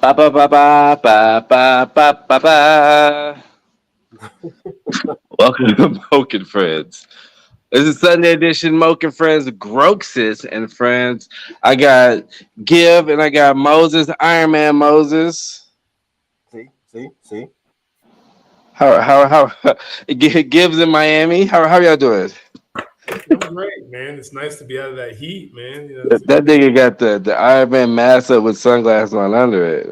Ba ba ba ba ba ba ba ba ba. Welcome to Moke Friends. This is Sunday edition Moke Friends, Grokesis and Friends. I got Give and I got Moses, Iron Man Moses. See. How Gibbs in Miami? How y'all doing? I'm great, man. It's nice to be out of that heat, man. That nigga got the Iron Man mask up with sunglasses on under it.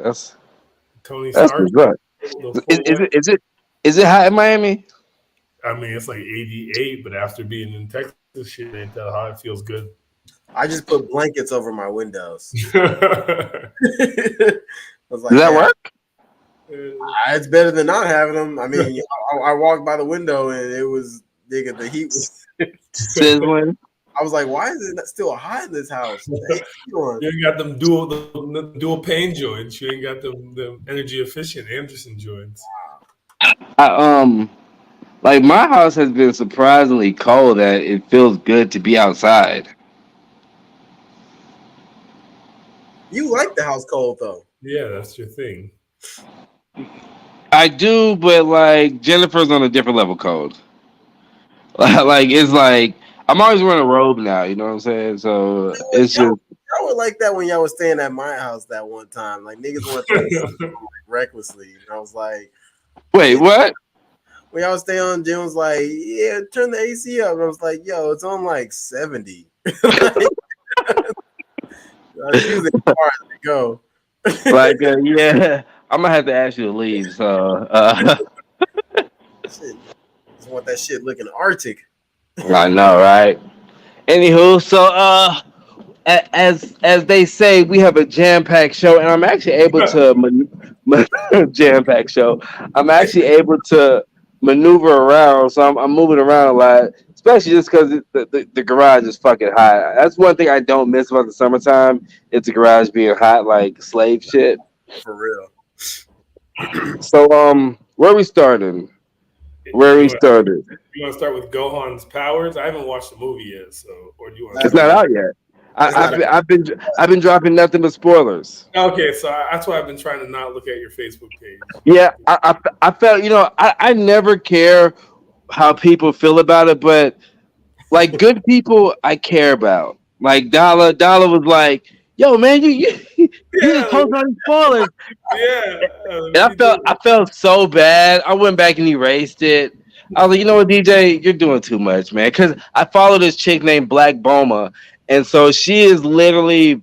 Tony That's Stark, what's up. the Is, full is white. it is it is it hot in Miami? I mean, it's like 88, but after being in Texas, shit ain't that hot. It feels good. I just put blankets over my windows. Yeah. I was like, Does that hey, work? it's better than not having them. I mean, I walked by the window and it was nigga. The heat was. Sizzling. I was like, why is it still hot in this house? The AC on. You ain't got them dual pane joints. You ain't got them energy efficient Anderson joints. I like my house has been surprisingly cold that it feels good to be outside. You like the house cold though. Yeah, that's your thing. I do, but like Jennifer's on a different level cold. Like it's like I'm always wearing a robe now. You know what I'm saying? So it's just Y'all were like that when y'all was staying at my house that one time. Like niggas want to like, recklessly. And I was like, wait, what? when y'all was staying on, Jim was like, yeah, turn the AC up. And I was like, yo, it's on like 70. Like, I was using it hard to go. Like yeah, I'm gonna have to ask you to leave. So Shit. Just want that shit looking Arctic. I know, right? Anywho, so as they say, we have a jam packed show, and I'm actually able to jam packed show. I'm actually able to maneuver around, so I'm moving around a lot, especially just because the garage is fucking hot. That's one thing I don't miss about the summertime. It's the garage being hot, like slave shit. For real. So where we started? Where You we want started? you want to start with Gohan's powers? I haven't watched the movie yet, so or do you want to It's That's start? not out yet. That's not I've been dropping nothing but spoilers. Okay, so that's why I've been trying to not look at your Facebook page. Yeah, I felt I never care how people feel about it, but like good people I care about. Like Dollar was like, "Yo, man, you just Yeah, post all these spoilers," yeah. and Let me do I felt so bad. I went back and erased it. I was like, you know what, DJ, you're doing too much, man. Because I follow this chick named Black Boma, and so she is literally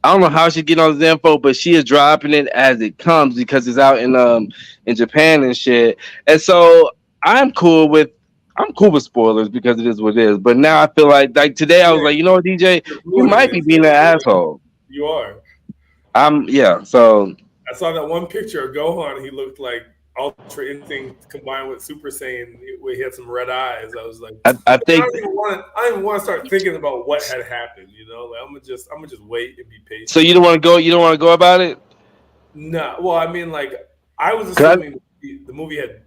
I don't know how she get all this info, but she is dropping it as it comes because it's out in Japan and shit. And so I'm cool with I'm cool with spoilers because it is what it is. But now I feel like today I was Yeah, like, you know what, DJ, you're you ruining might it. be being an asshole. You are. I'm yeah. So I saw that one picture of Gohan. He looked like Ultra Instinct combined with Super Saiyan. Where he had some red eyes. I was like, I I think don't even want to. I don't even want to start thinking about what had happened. You know, like I'm gonna just wait and be so. patient. You don't want to go. You don't want to go about it. No, well, I mean, like I was 'Cause assuming the movie had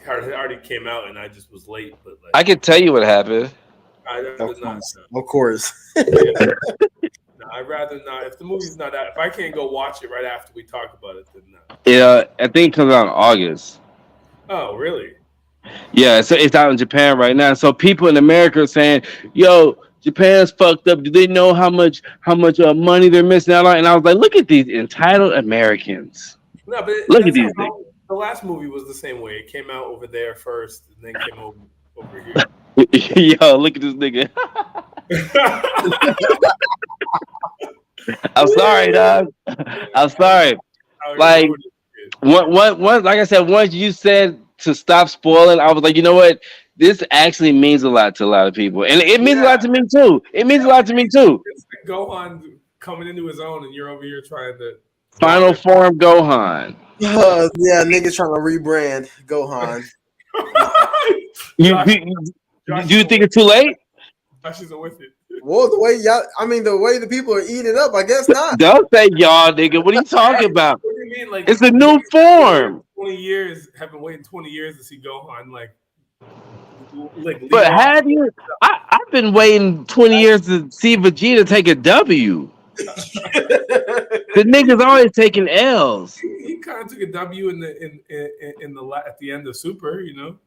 already came out, and I just was late. But like, I can tell you what happened. I'd rather of not. course. Of course. Yeah. No, I'd rather not. If the movie's not out, if I can't go watch it right after we talk about it, then no. Yeah, I think it comes out in August. Oh, really? Yeah, so it's out in Japan right now. So people in America are saying, "Yo, Japan's fucked up. Do they know how much money they're missing out on?" And I was like, "Look at these entitled Americans. No, but Look at that's not these how the last movie was the same way. It came out over there first, and then came over here. niggas. Yo, look at this nigga. I'm sorry, dog. I'm sorry. How you Like ruined it. like I said, once you said to stop spoiling, I was like, you know what? This actually means a lot to a lot of people, and it means a Yeah, lot to me too. It means a lot to me too. it's like Gohan coming into his own, and you're over here trying to Final water. form Gohan. Yeah, niggas trying to rebrand Gohan. You, Josh, you, Josh do you isn't think with it's too late? Josh isn't with it. Well, the way y'all, I mean, the way the people are eating it up, I guess not. Don't say y'all, nigga. What are you talking about? What do you mean? Like It's a new form. 20 years, have been waiting 20 years to see Gohan like lead But off. have you? I've been waiting 20 years to see Vegeta take a W. The nigga's always taking L's. He kind of took a W in at the end of Super, you know.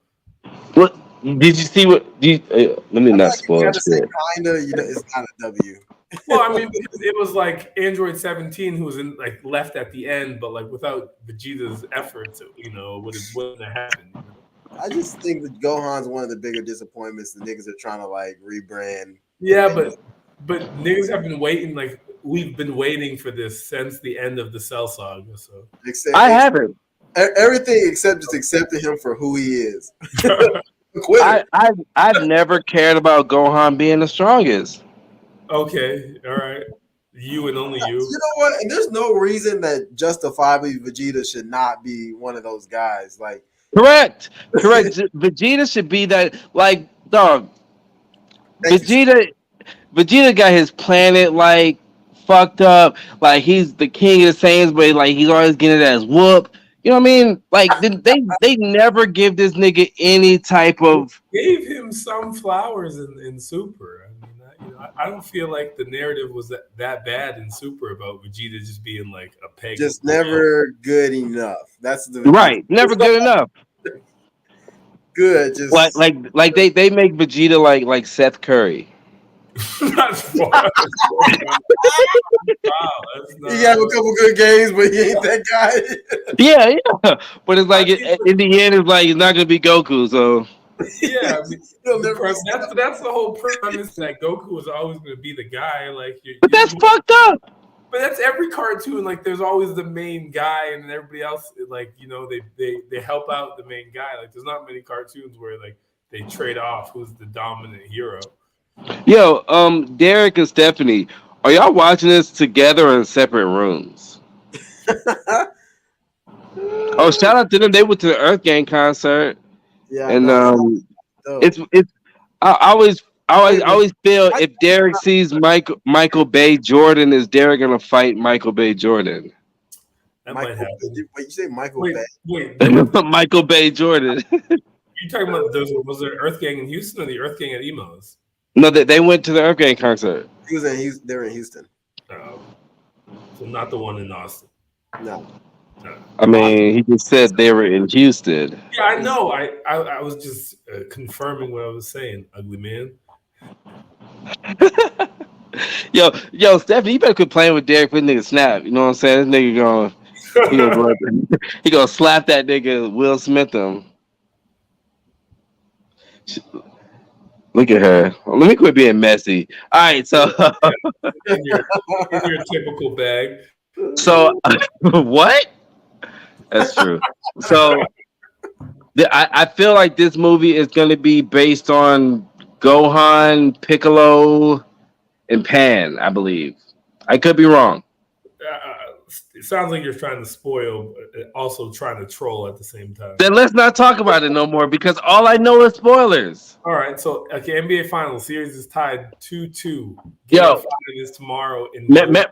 What did you see? What do you? Let me I feel not like if you spoil had to say shit. kinda, it's not a W. Well, I mean, it was like Android 17 who was left at the end, but like without Vegeta's efforts, you know, wouldn't have happened. You know? I just think that Gohan's one of the bigger disappointments. The niggas are trying to like rebrand. Yeah, but niggas have been waiting. Like we've been waiting for this since the end of the Cell Saga. So I haven't. Everything except just accepting him for who he is. I've never cared about Gohan being the strongest. Okay, all right. You and only you. You know what? And there's no reason that justifiably Vegeta should not be one of those guys. Like, correct. Vegeta should be that. Like, dog. Vegeta got his planet like fucked up. Like he's the king of the Saiyans, but like he's always getting his ass whoop. You know what I mean? Like they never give this nigga any type of. Gave him some flowers in Super. I don't feel like the narrative was that bad in Super about Vegeta just being like a peg. Just never good enough. That's the right. Never good enough. Good. Just like they make Vegeta like Seth Curry. That's far. Wow, he got a couple good games, but he ain't that guy. yeah. But it's like in the end, it's like he's not gonna be Goku. So yeah, I mean, that's the whole premise that Goku was always going to be the guy. Like, but that's fucked up. But that's every cartoon. Like, there's always the main guy, and everybody else, like, you know, they help out the main guy. Like, there's not many cartoons where like they trade off who's the dominant hero. Yo, Derek and Stephanie, are y'all watching this together or in separate rooms? Oh, shout out to them. They went to the Earth Gang concert. Yeah, and it's I always feel if Derek sees Michael Bay Jordan, is Derek gonna fight Michael Bay Jordan? That might happen. Wait, you say Michael Bay? Wait, Michael Bay Jordan. You talking about was there Earth Gang in Houston or the Earth Gang at Emos? No, they went to the Earth Gang concert. He was in Houston. They were in Houston. So not the one in Austin. No. I mean, he just said they were in Houston. Yeah, I know. I was just confirming what I was saying, ugly man. yo, Stephanie, you better quit playing with Derek for nigga snap. You know what I'm saying? This nigga he gonna slap that nigga Will Smith him. Look at her. Let me quit being messy. All right, so in your typical bag. So what? That's true. So I feel like this movie is going to be based on Gohan, Piccolo, and Pan, I believe. I could be wrong. It sounds like you're trying to spoil, but also trying to troll at the same time. Then let's not talk about it no more because all I know is spoilers. All right, so NBA Finals series is tied 2-2. Yo, is tomorrow.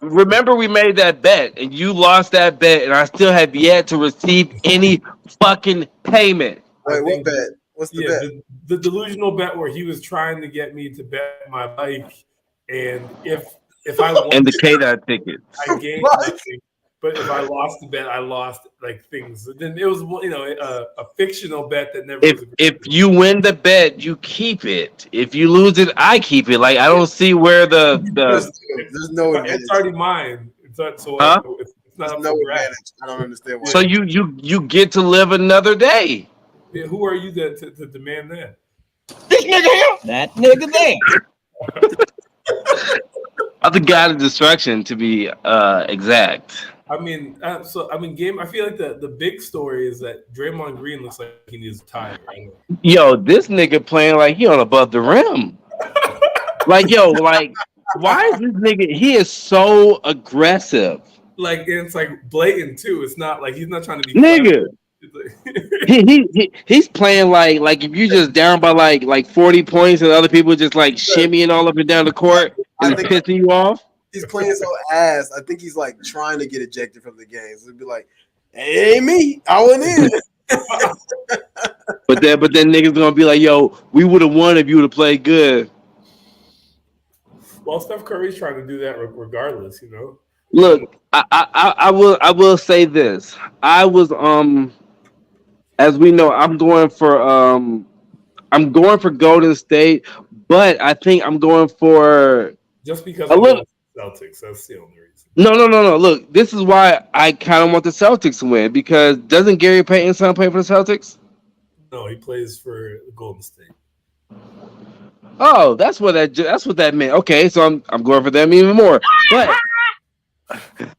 Remember we made that bet and you lost that bet, and I still have yet to receive any fucking payment. Wait, what bet? What's the bet? The delusional bet where he was trying to get me to bet my bike, and if I won and the K-Dot tickets, I gained nothing. But if I lost the bet, I lost like things. Then it was, you know, a fictional bet that never. If you win the bet, you keep it. If you lose it, I keep it. Like I don't see where there's no advantage. It's already mine. It's not no advantage. I don't understand why. So you get to live another day. Yeah, who are you to demand that? This nigga here. That nigga there. I'm the god of destruction, to be exact. I mean, game. I feel like the big story is that Draymond Green looks like he needs a tie. Right? Yo, this nigga playing like he on above the rim. Like, why is this nigga? He is so aggressive. Like, and it's like blatant too. It's not like he's not trying to be nigga. He's playing like if you just down by like 40 points and other people just like shimmying all up and down the court and pissing you off. He's playing so ass. I think he's like trying to get ejected from the game. So it'd be like, hey, me, I went in. but then niggas gonna be like, yo, we would have won if you would have played good. Well, Steph Curry's trying to do that regardless, you know. Look, I will say this. I was as we know, I'm going for Golden State, but I think I'm going for Just because a I'm little. going to Celtics, that's the only reason. No. Look, this is why I kind of want the Celtics to win because doesn't Gary Payton's son play for the Celtics? No, he plays for Golden State. Oh, that's what that meant. Okay, so I'm going for them even more, but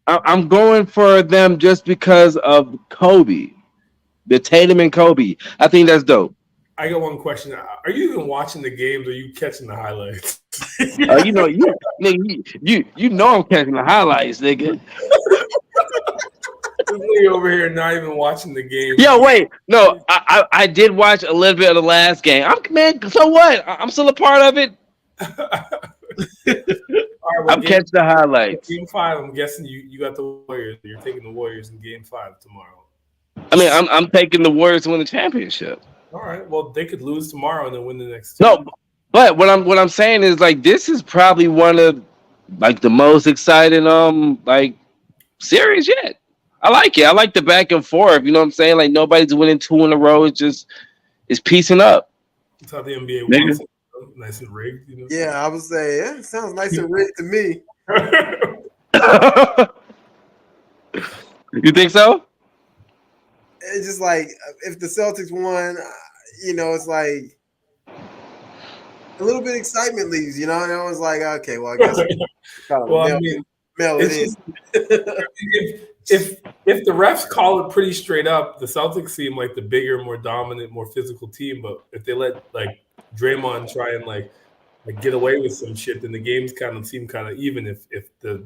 I'm going for them just because of Kobe, the Tatum and Kobe. I think that's dope. I got one question. Are you even watching the games or are you catching the highlights? You know, nigga, you know I'm catching the highlights, nigga. This nigga over here not even watching the game. Yo, wait, no, I did watch a little bit of the last game. So what? I'm still a part of it. All right, well, I'm catching the highlights. Game 5, I'm guessing you got the Warriors. You're taking the Warriors in Game 5 tomorrow. I mean, I'm taking the Warriors to win the championship. All right. Well, they could lose tomorrow and then win the next two. No, but what I'm saying is like this is probably one of like the most exciting like series yet. I like it. I like the back and forth. You know what I'm saying? Like nobody's winning 2 in a row. It's piecing up. That's how the NBA Nigga. wants it. Nice and rigged. You know? Yeah, I would say, yeah, sounds nice and rigged to me. You think so? It's just like if the Celtics won, it's like a little bit of excitement leaves, and I was like, okay, well, I guess kind of Well, I mean, mail it in. if the refs call it pretty straight up, the Celtics seem like the bigger, more dominant, more physical team. But if they let like Draymond try and like get away with some shit, then the games kind of seem kind of even. If the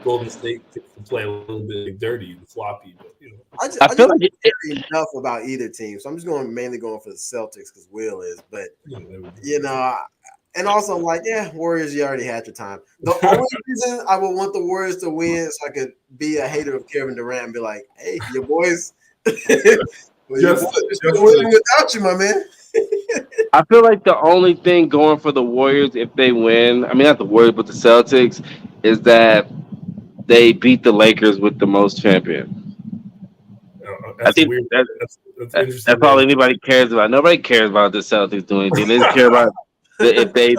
Golden State gets to play a little bit like dirty and sloppy, but I just feel like don't care enough about either team, so I'm just mainly going for the Celtics because Will is. But and also I'm like, yeah, Warriors, you already had your time. The only reason I would want the Warriors to win so I could be a hater of Kevin Durant and be like, hey, your boys, without you, my man. I feel like the only thing going for the Warriors if they win, I mean not the Warriors but the Celtics, is that they beat the Lakers with the most champions. I think that's interesting. That's all anybody cares about. Nobody cares about the Celtics doing anything. They just care about if they,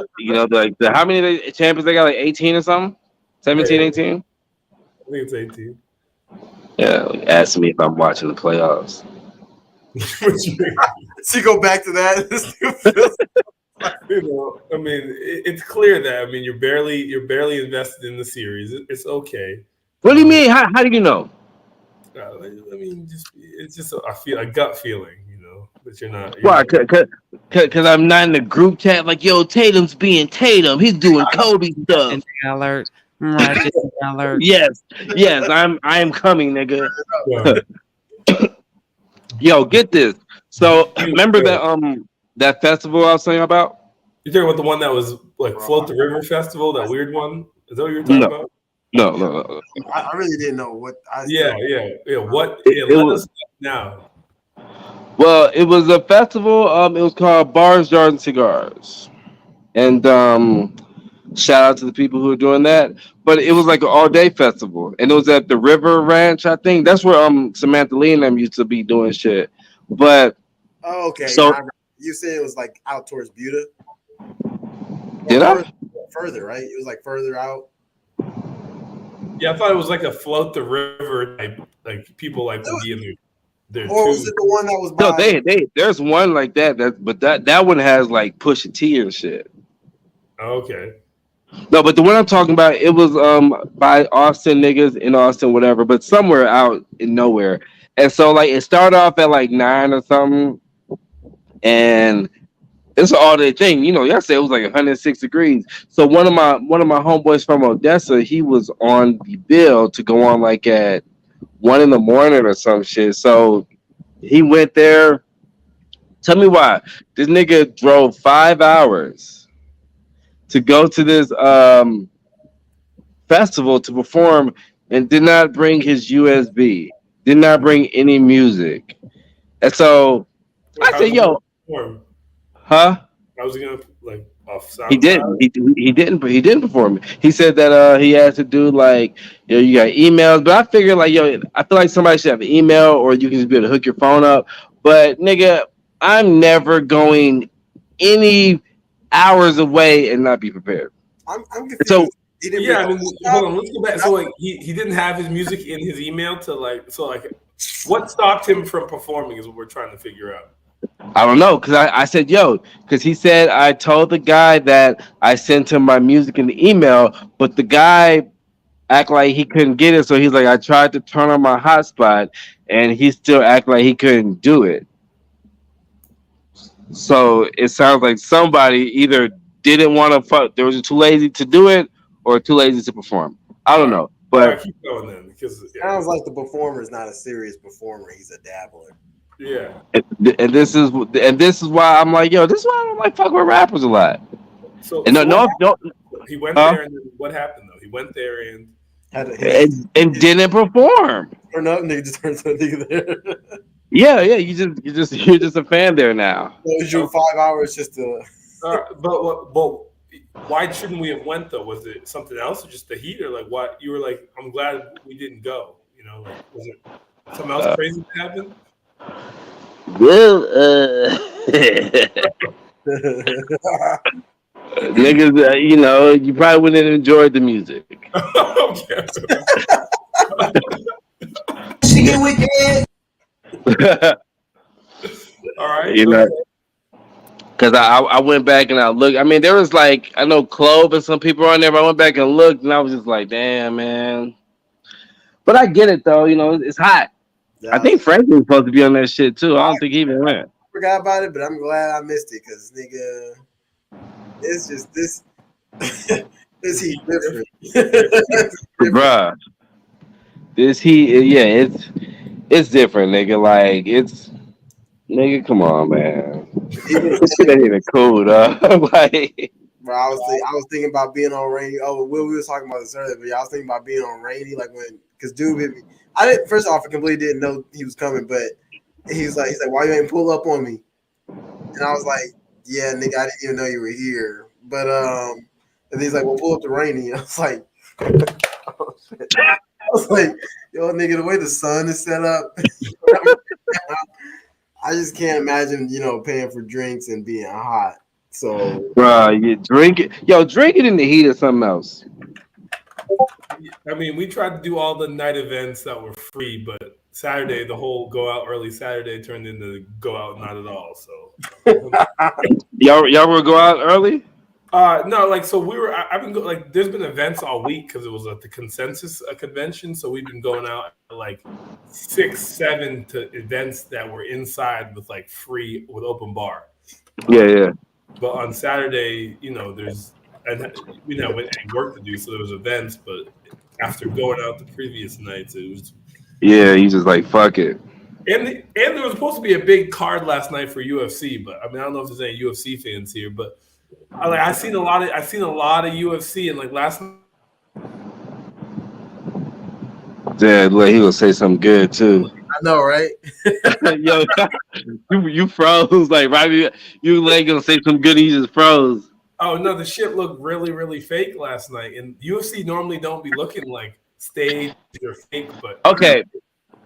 how many champions they got, like 18 or something? 17, 18? I think it's 18. Yeah, ask me if I'm watching the playoffs. So go back to that. I mean, it's clear that you're barely invested in the series. It's okay. What do you mean? How do you know? It's just a gut feeling, that you're not. Why? Because I'm not in the group chat. Like, yo, Tatum's being Tatum. He's doing Kobe stuff. Alert! Alert! Yes. I am coming, nigga. Yo, get this. So remember that festival I was saying about? You're talking about the one that was like Float the River Festival, that weird one? Is that what you're talking about? No. I really didn't know what. Yeah. What? Let us know now. Well, it was a festival. It was called Bars, Jars, and Cigars, and shout out to the people who are doing that. But it was like an all-day festival, and it was at the River Ranch. I think that's where Samantha Lee and them used to be doing shit. But okay. So you said it was like out towards Buda. Did I? Further, right? It was like further out. Yeah, I thought it was like a Float the River type, like people like would be in there. Or was it the one that was by? No, there's one like that. But that one has like Pusha T and shit. Okay. No, but the one I'm talking about, it was by Austin niggas in Austin, whatever, but somewhere out in nowhere. And so like it started off at like 9 or something, and it's an all day thing. Yesterday it was like 106 degrees. So one of my homeboys from Odessa, he was on the bill to go on like at 1 a.m. or some shit. So he went there. Tell me why. This nigga drove 5 hours to go to this festival to perform and did not bring his USB. Did not bring any music. And so I said, yo. Huh? I was gonna off He SoundCloud? didn't. He didn't perform it. He said that he has to do like you got emails, but I figure like I feel like somebody should have an email or you can just be able to hook your phone up. But nigga, I'm never going any hours away and not be prepared. I'm So confused. He didn't Yeah, I record mean, hold stuff. on. Let's go back. So, like, he didn't have his music in his email to what stopped him from performing is what we're trying to figure out. I don't know because I said because he said I told the guy that I sent him my music in the email, but the guy act like he couldn't get it, so he's like I tried to turn on my hotspot and he still act like he couldn't do it. So it sounds like somebody either didn't want to fuck, they was too lazy to do it or too lazy to perform. I don't know, All right, but keep going then, because Sounds like the performer is not a serious performer. He's a dabbler. yeah. and this is why I'm like this is why I don't like fuck with rappers a lot. So, And no, he went huh? there, and then what happened though? He went there, and And didn't perform. turn up, nigga. Just turn to a nigga there. Yeah, you're just a fan there now. Close you 5 hours just to. but why shouldn't we have went though? Was it something else, or just the heat, or like what? You were like, I'm glad we didn't go. You know, like was it something else crazy that happened? Well, niggas, you probably wouldn't have enjoyed the music. Okay. She get wicked. All right. You know, because I went back and I looked. I mean, there was like I know Clove and some people on there, but I went back and looked, and I was just like, damn, man. But I get it though. It's hot. I think Frankie was supposed to be on that shit too. I don't think he even went. Forgot about it, but I'm glad I missed it because nigga, it's just this. This heat different. Bruh. This heat, yeah, it's different, nigga. Like nigga, come on, man. This shit ain't even cool, dog. Like, Bro, I was thinking about being on rainy. Oh, Will, we was talking about this earlier, but yeah, I was thinking about being on rainy, like because dude hit me. I didn't. First off, I completely didn't know he was coming, but he's like, why you ain't pull up on me? And I was like, yeah, nigga, I didn't even know you were here. But and he's like, well, pull up to rainy. I was like, oh, shit. I was like, yo, nigga, the way the sun is set up, I just can't imagine, paying for drinks and being hot. So, bro, you drink it. Yo, drink it in the heat or something else. I mean, we tried to do all the night events that were free, but Saturday, the whole go out early Saturday turned into go out not at all. So, y'all will go out early? No, like so we were. I've been like there's been events all week because it was at the Consensus convention. So we've been going out at like 6, 7 to events that were inside with like free with open bar. Yeah. But on Saturday, there's we had work to do, so there was events. But after going out the previous nights, it was you just like fuck it. And there was supposed to be a big card last night for UFC, but I mean I don't know if there's any UFC fans here, but I've seen a lot of UFC and like last night. Yeah, like he will say something good too. I know, right? Yo, you froze like right. You like gonna say some good, he just froze. Oh no, the shit looked really, really fake last night. And UFC normally don't be looking like staged or fake, but okay.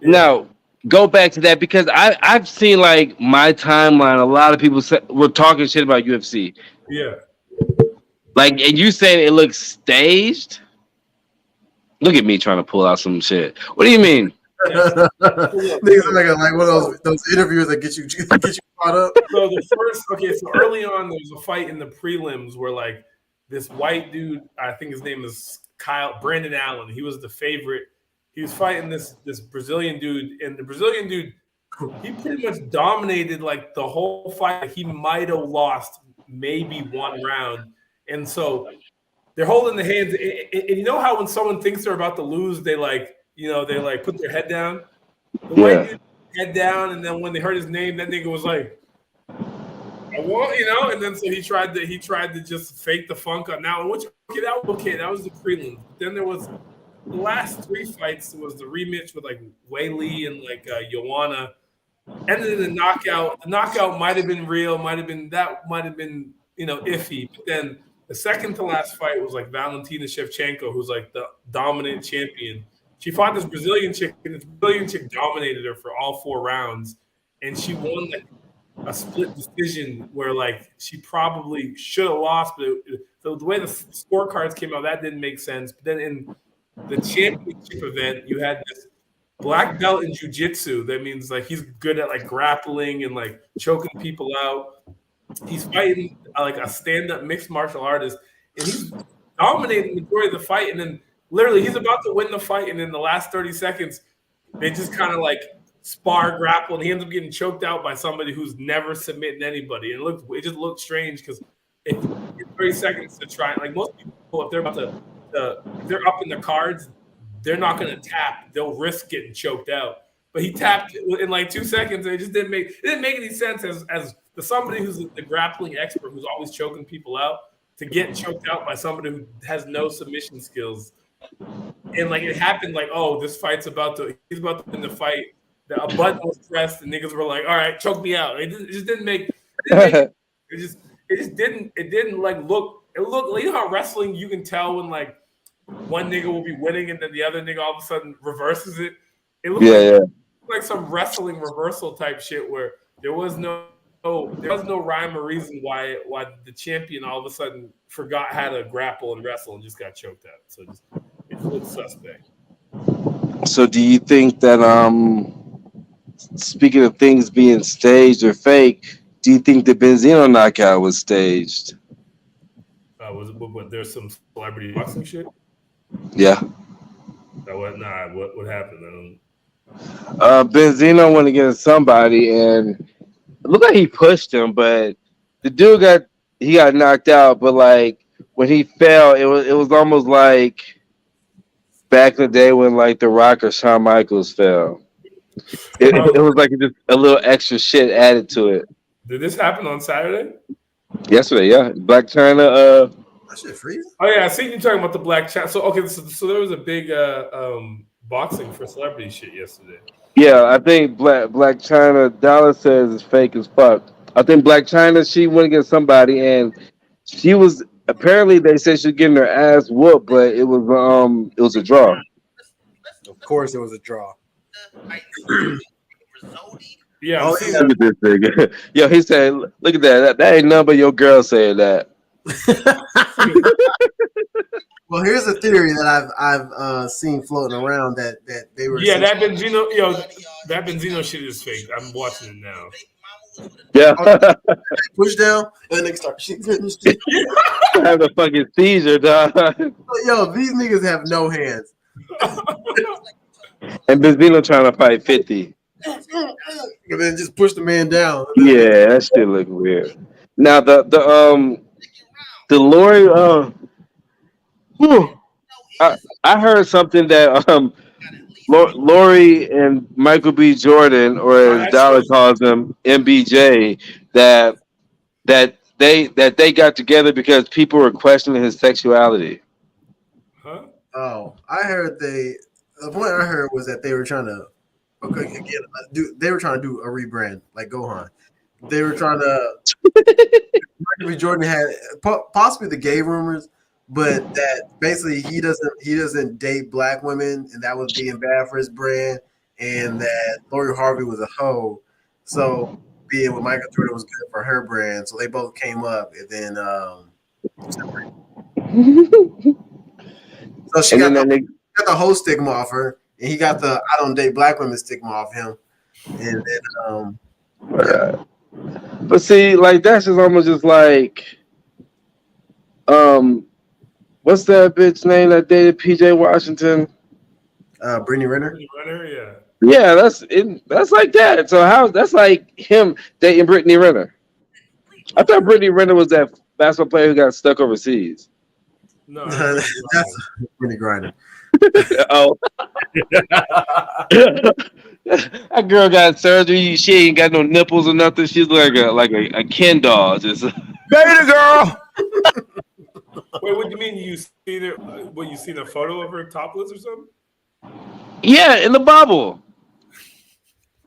Yeah. Now go back to that because I've seen like my timeline. A lot of people were talking shit about UFC. Yeah. Like, and you saying it looks staged? Look at me trying to pull out some shit. What do you mean? Niggas are like one of those interviews that get you caught up. So so early on there was a fight in the prelims where like this white dude, I think his name is Brandon Allen. He was the favorite. He was fighting this Brazilian dude, and the Brazilian dude, he pretty much dominated like the whole fight. He might have lost maybe one round. And so they're holding the hands. And you know how when someone thinks they're about to lose, they put their head down? The white dude head down, and then when they heard his name, that nigga was like, I want, and then so he tried to just fake the funk on that one, which that was the prelim. Then there was the last 3 fights was the rematch with like Wei Li and like Joanna. Ended in a knockout. The knockout might have been real, might have been iffy. But then the second to last fight was like Valentina Shevchenko, who's like the dominant champion. She fought this Brazilian chick, and this Brazilian chick dominated her for all 4 rounds, and she won like a split decision where like she probably should have lost, but so the way the scorecards came out, that didn't make sense. But then in the championship event, you had this black belt in jiu-jitsu. That means like he's good at like grappling and like choking people out. He's fighting like a stand-up mixed martial artist, and he's dominating the majority of the fight. And then literally he's about to win the fight, and in the last 30 seconds, they just kind of like spar grapple, and he ends up getting choked out by somebody who's never submitting anybody. And it just looked strange because if you get 30 seconds to try, like most people, if they're about to if they're up in the cards, they're not going to tap. They'll risk getting choked out. But he tapped in like 2 seconds, and it didn't make any sense as somebody who's the grappling expert who's always choking people out to get choked out by somebody who has no submission skills. And like it happened, like, oh, this fight's he's about to win the fight. A button was pressed, and niggas were like, all right, choke me out. It just didn't make it didn't like look. It looked like, you know how wrestling you can tell when like one nigga will be winning and then the other nigga all of a sudden reverses it. It looked like some wrestling reversal type shit where there was no rhyme or reason why the champion all of a sudden forgot how to grapple and wrestle and just got choked out. So it looked suspect. So do you think that speaking of things being staged or fake, do you think the Benzino knockout was staged? There's some celebrity boxing shit? Yeah. What happened? Benzino went against somebody, and it looked like he pushed him, but the dude got knocked out. But like when he fell, it was almost like back in the day when like The Rock or Shawn Michaels fell. It was like just a little extra shit added to it. Did this happen on Saturday? Yesterday, yeah. Black China. That shit freeze. Oh yeah, I seen you talking about the Black China. So okay, so there was a big boxing for celebrity shit yesterday. Yeah, I think Black China Dollar says it's fake as fuck. I think Black China, she went against somebody, and she was apparently they said she was getting her ass whooped, but it was a draw. Of course, it was a draw. Yeah. Look at this nigga. Yo, he said, "Look at that. That ain't nothing but your girl saying that." Well, here's a theory that I've seen floating around that they were. Yeah, that Benzino shit is fake. I'm watching it now. Yeah. Push down and they start shooting. Have a fucking seizure, dog. Yo, these niggas have no hands. And Benzino trying to fight 50. And then just push the man down. Yeah, that shit look weird. Now the Lori I heard something that Lori and Michael B. Jordan, or as Dollar calls him, MBJ, that they got together because people were questioning his sexuality. Huh? Oh, I heard the point I heard was that they were trying to they were trying to do a rebrand like Gohan. They were trying to Michael B. Jordan had possibly the gay rumors, but that basically he doesn't date black women, and that was being bad for his brand, and that Lori Harvey was a hoe. So being with Michael Jordan was good for her brand. So they both came up, and then so she got the whole stigma off her, and he got the I don't date black women stigma off him, and then But see, like that's just almost just like what's that bitch name that dated PJ Washington? Brittany Renner. Brittany Renner, yeah. Yeah, that's like that. So that's like him dating Brittany Renner. I thought Brittany Renner was that basketball player who got stuck overseas. No, that's Brittany Griner. Oh. That girl got surgery. She ain't got no nipples or nothing. She's like a Ken doll. Just baby girl. Wait, what do you mean? You seen a photo of her topless or something? Yeah, in the bubble.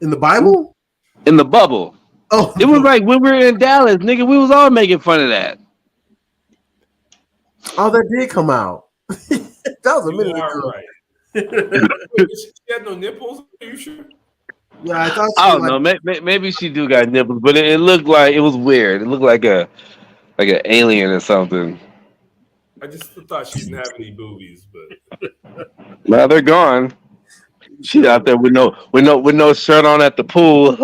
In the Bible? In the bubble. Oh, It was like when we were in Dallas, nigga. We was all making fun of that. oh, that did come out. That was a You minute are ago. right. Wait, she had no nipples? Are you sure? Yeah, I thought I she don't like. know. Maybe she do got nipples, but it looked like it was weird. It looked like an alien or something. I just thought she didn't have any boobies, but Now they're gone. She's out there with no shirt on at the pool.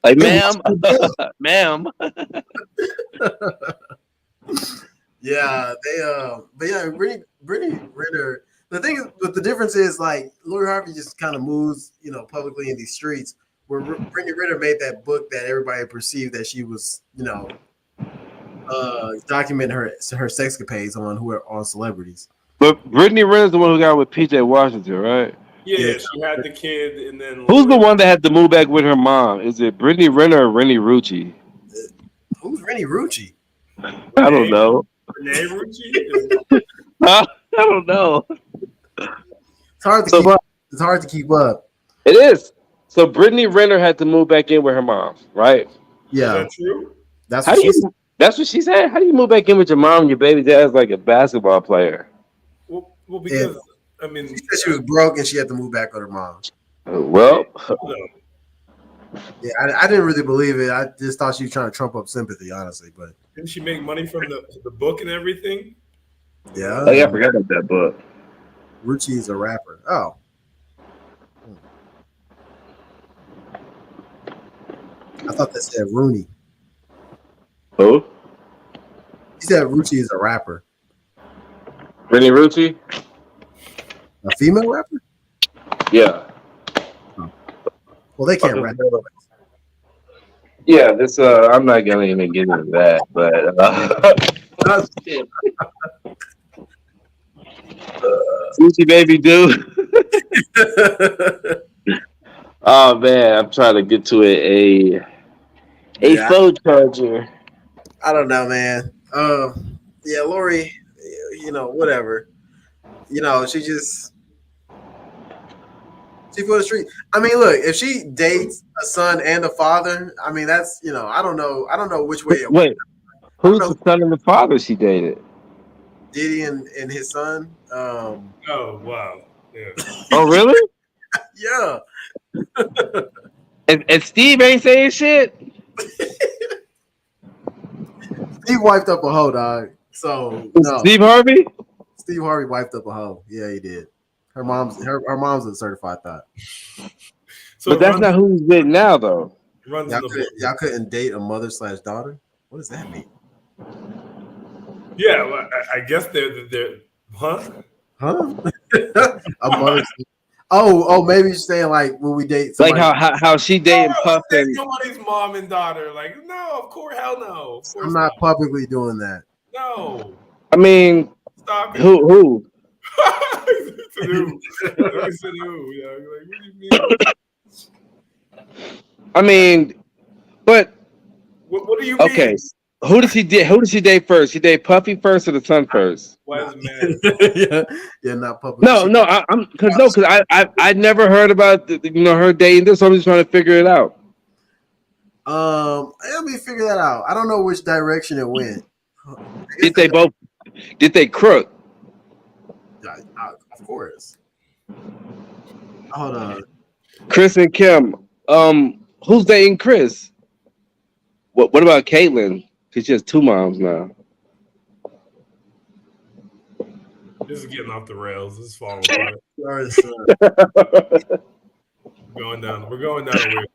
Like, ma'am, ma'am. Yeah, but yeah, Brittany Renner. The thing is, but the difference is like Lori Harvey just kind of moves, publicly in these streets. Where Brittany Renner made that book that everybody perceived that she was, documenting her sexcapades on celebrities. But Brittany Renner's the one who got with PJ Washington, right? yeah, Yeah. she had the kid, and then Who's the one that had to move back with her mom? Is it Brittany Renner or Rennie Rucci? Who's Rennie Rucci? I don't know. Renee Rucci? I don't know. It's hard to keep up. It's hard to keep up. It is. So Brittany Renner had to move back in with her mom, right? Yeah, Is that true? that's How what do you? That's what she said. How do you move back in with your mom and your baby dad's like a basketball player? Well, because I mean, she said she was broke and she had to move back with her mom. Well, Yeah, I didn't really believe it. I just thought she was trying to trump up sympathy, honestly. But didn't she make money from the book and everything? yeah, oh yeah, I forgot about that book. Rucci is a rapper. Oh, I thought that said Rooney. Who? He said Rucci is a rapper. Rennie Rucci? A female rapper? Yeah. Well, they can't rap. Yeah, this I'm not gonna even get into that, but Gucci baby dude. Oh man, I'm trying to get to a Yeah. phone charger. I don't know, man. Yeah, Lori, whatever. She for the street. I mean, look, if she dates a son and a father, I mean, that's I don't know. I don't know which way it went. Wait, who's the son and the father she dated? Diddy and his son. Oh wow, yeah. Oh really? Yeah. And Steve ain't saying shit. Steve wiped up a hoe, dog. So no. Steve Harvey? Steve Harvey wiped up a hoe. Yeah, he did. Her mom's a certified thought. So But that's not who he's with now, though. Y'all couldn't date a mother/daughter? What does that mean? Yeah, well, I guess they're huh? A mother. Oh, maybe you're saying like when we date somebody. Like how she dating Puff and Nobody's mom and daughter. Like, no, of course, hell no. Of course I'm not publicly doing that. No. I mean, Stop it. who? Said who? I said who? Yeah, like, what do you mean? I mean, but What do you mean? okay. Who did she date first? She date Puffy first or the son first? Why does it matter? Yeah, not public. No, because I never heard about her dating this, so I'm just trying to figure it out. Let me figure that out. I don't know which direction it went. Did they crook? Of course. Hold on. Chris and Kim. Who's dating Chris? What about Caitlyn? Because she has two moms now. This is getting off the rails. This is falling apart. Sorry, We're going down a weird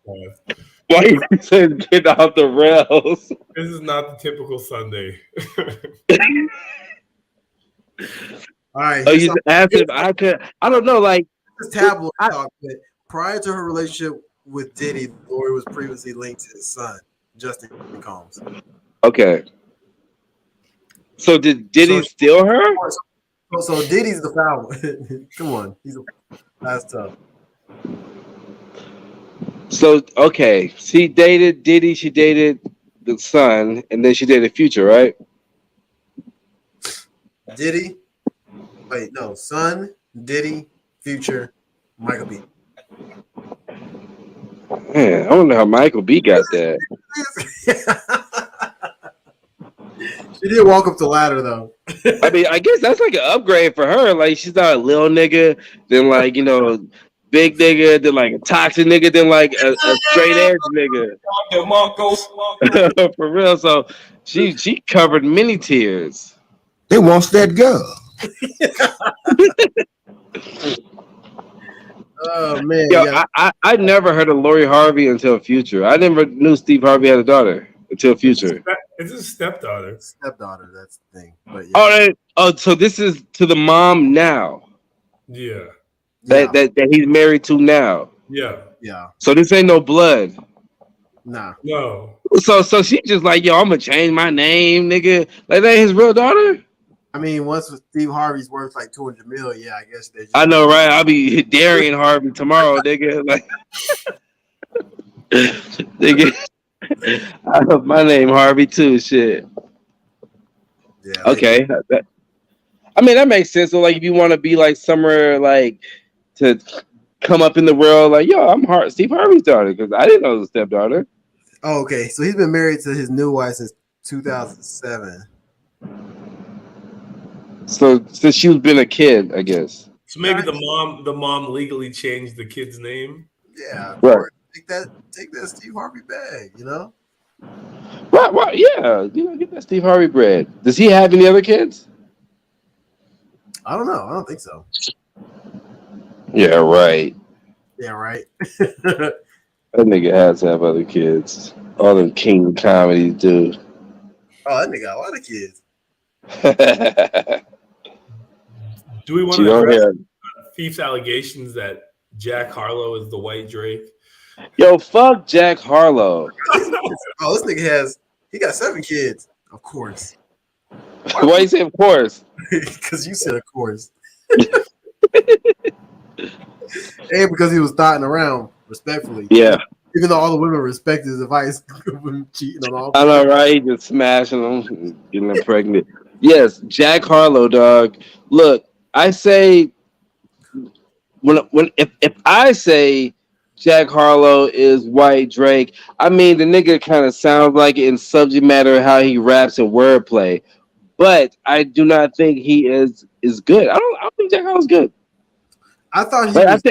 path. Why you saying get off the rails? This is not the typical Sunday. All right. Oh, you asked if I could. I don't know. Like this tabloid talk. But prior to her relationship with Diddy, Lori was previously linked to his son, Justin Combs. Okay. So did Diddy steal her? So Diddy's the foul one. Come on, that's tough. So okay, she dated Diddy. She dated the son, and then she dated Future, right? Diddy. Wait, no, son, Diddy, Future, Michael B. Man, I wonder how Michael B got that. She did walk up the ladder though. I mean, I guess that's like an upgrade for her. Like she's not a little nigga, then like big nigga, then like a toxic nigga, then like a straight edge nigga. For real. So she covered many tears. They wants that girl. Oh man, Yo, yeah. I never heard of Lori Harvey until Future. I never knew Steve Harvey had a daughter until Future. It's his stepdaughter. Stepdaughter, that's the thing. But yeah. So this is to the mom now Yeah. that he's married to now. Yeah. Yeah. So this ain't no blood. Nah. No. So she just like, yo, I'm gonna change my name, nigga. Like that ain't his real daughter. I mean, once Steve Harvey's worth like 200 million, yeah, I guess they just I know, right? I'll be Darian Harvey tomorrow, nigga. Like, nigga, I have my name Harvey too. Shit. yeah, Okay. I mean, that makes sense. So, like, if you want to be like somewhere like to come up in the world, like, yo, I'm Steve Harvey's daughter because I didn't know it was a stepdaughter. Oh, okay. So he's been married to his new wife since 2007. So since she's been a kid, I guess. So maybe the mom legally changed the kid's name. Yeah, of Right. course. Take that Steve Harvey bag, Right, yeah. Get that Steve Harvey bread. Does he have any other kids? I don't know. I don't think so. Yeah, right. Yeah, right. That nigga has to have other kids. All them king comedies, dude. Oh, that nigga got a lot of kids. Do we want She to on address here. Thief's allegations that Jack Harlow is the white Drake? Yo, fuck Jack Harlow. Oh, this nigga got 7 kids. Of course. Why you say of course? Because you said of course. And because he was thotting around, respectfully. Yeah. Even though all the women respected his advice of him cheating on all. I know, right? He just smashing them, getting them pregnant. Yes, Jack Harlow, dog. Look, I say if I say Jack Harlow is white Drake, I mean the nigga kind of sounds like it in subject matter how he raps and wordplay, but I do not think he is good. I don't think Jack Harlow's good. I thought he But was.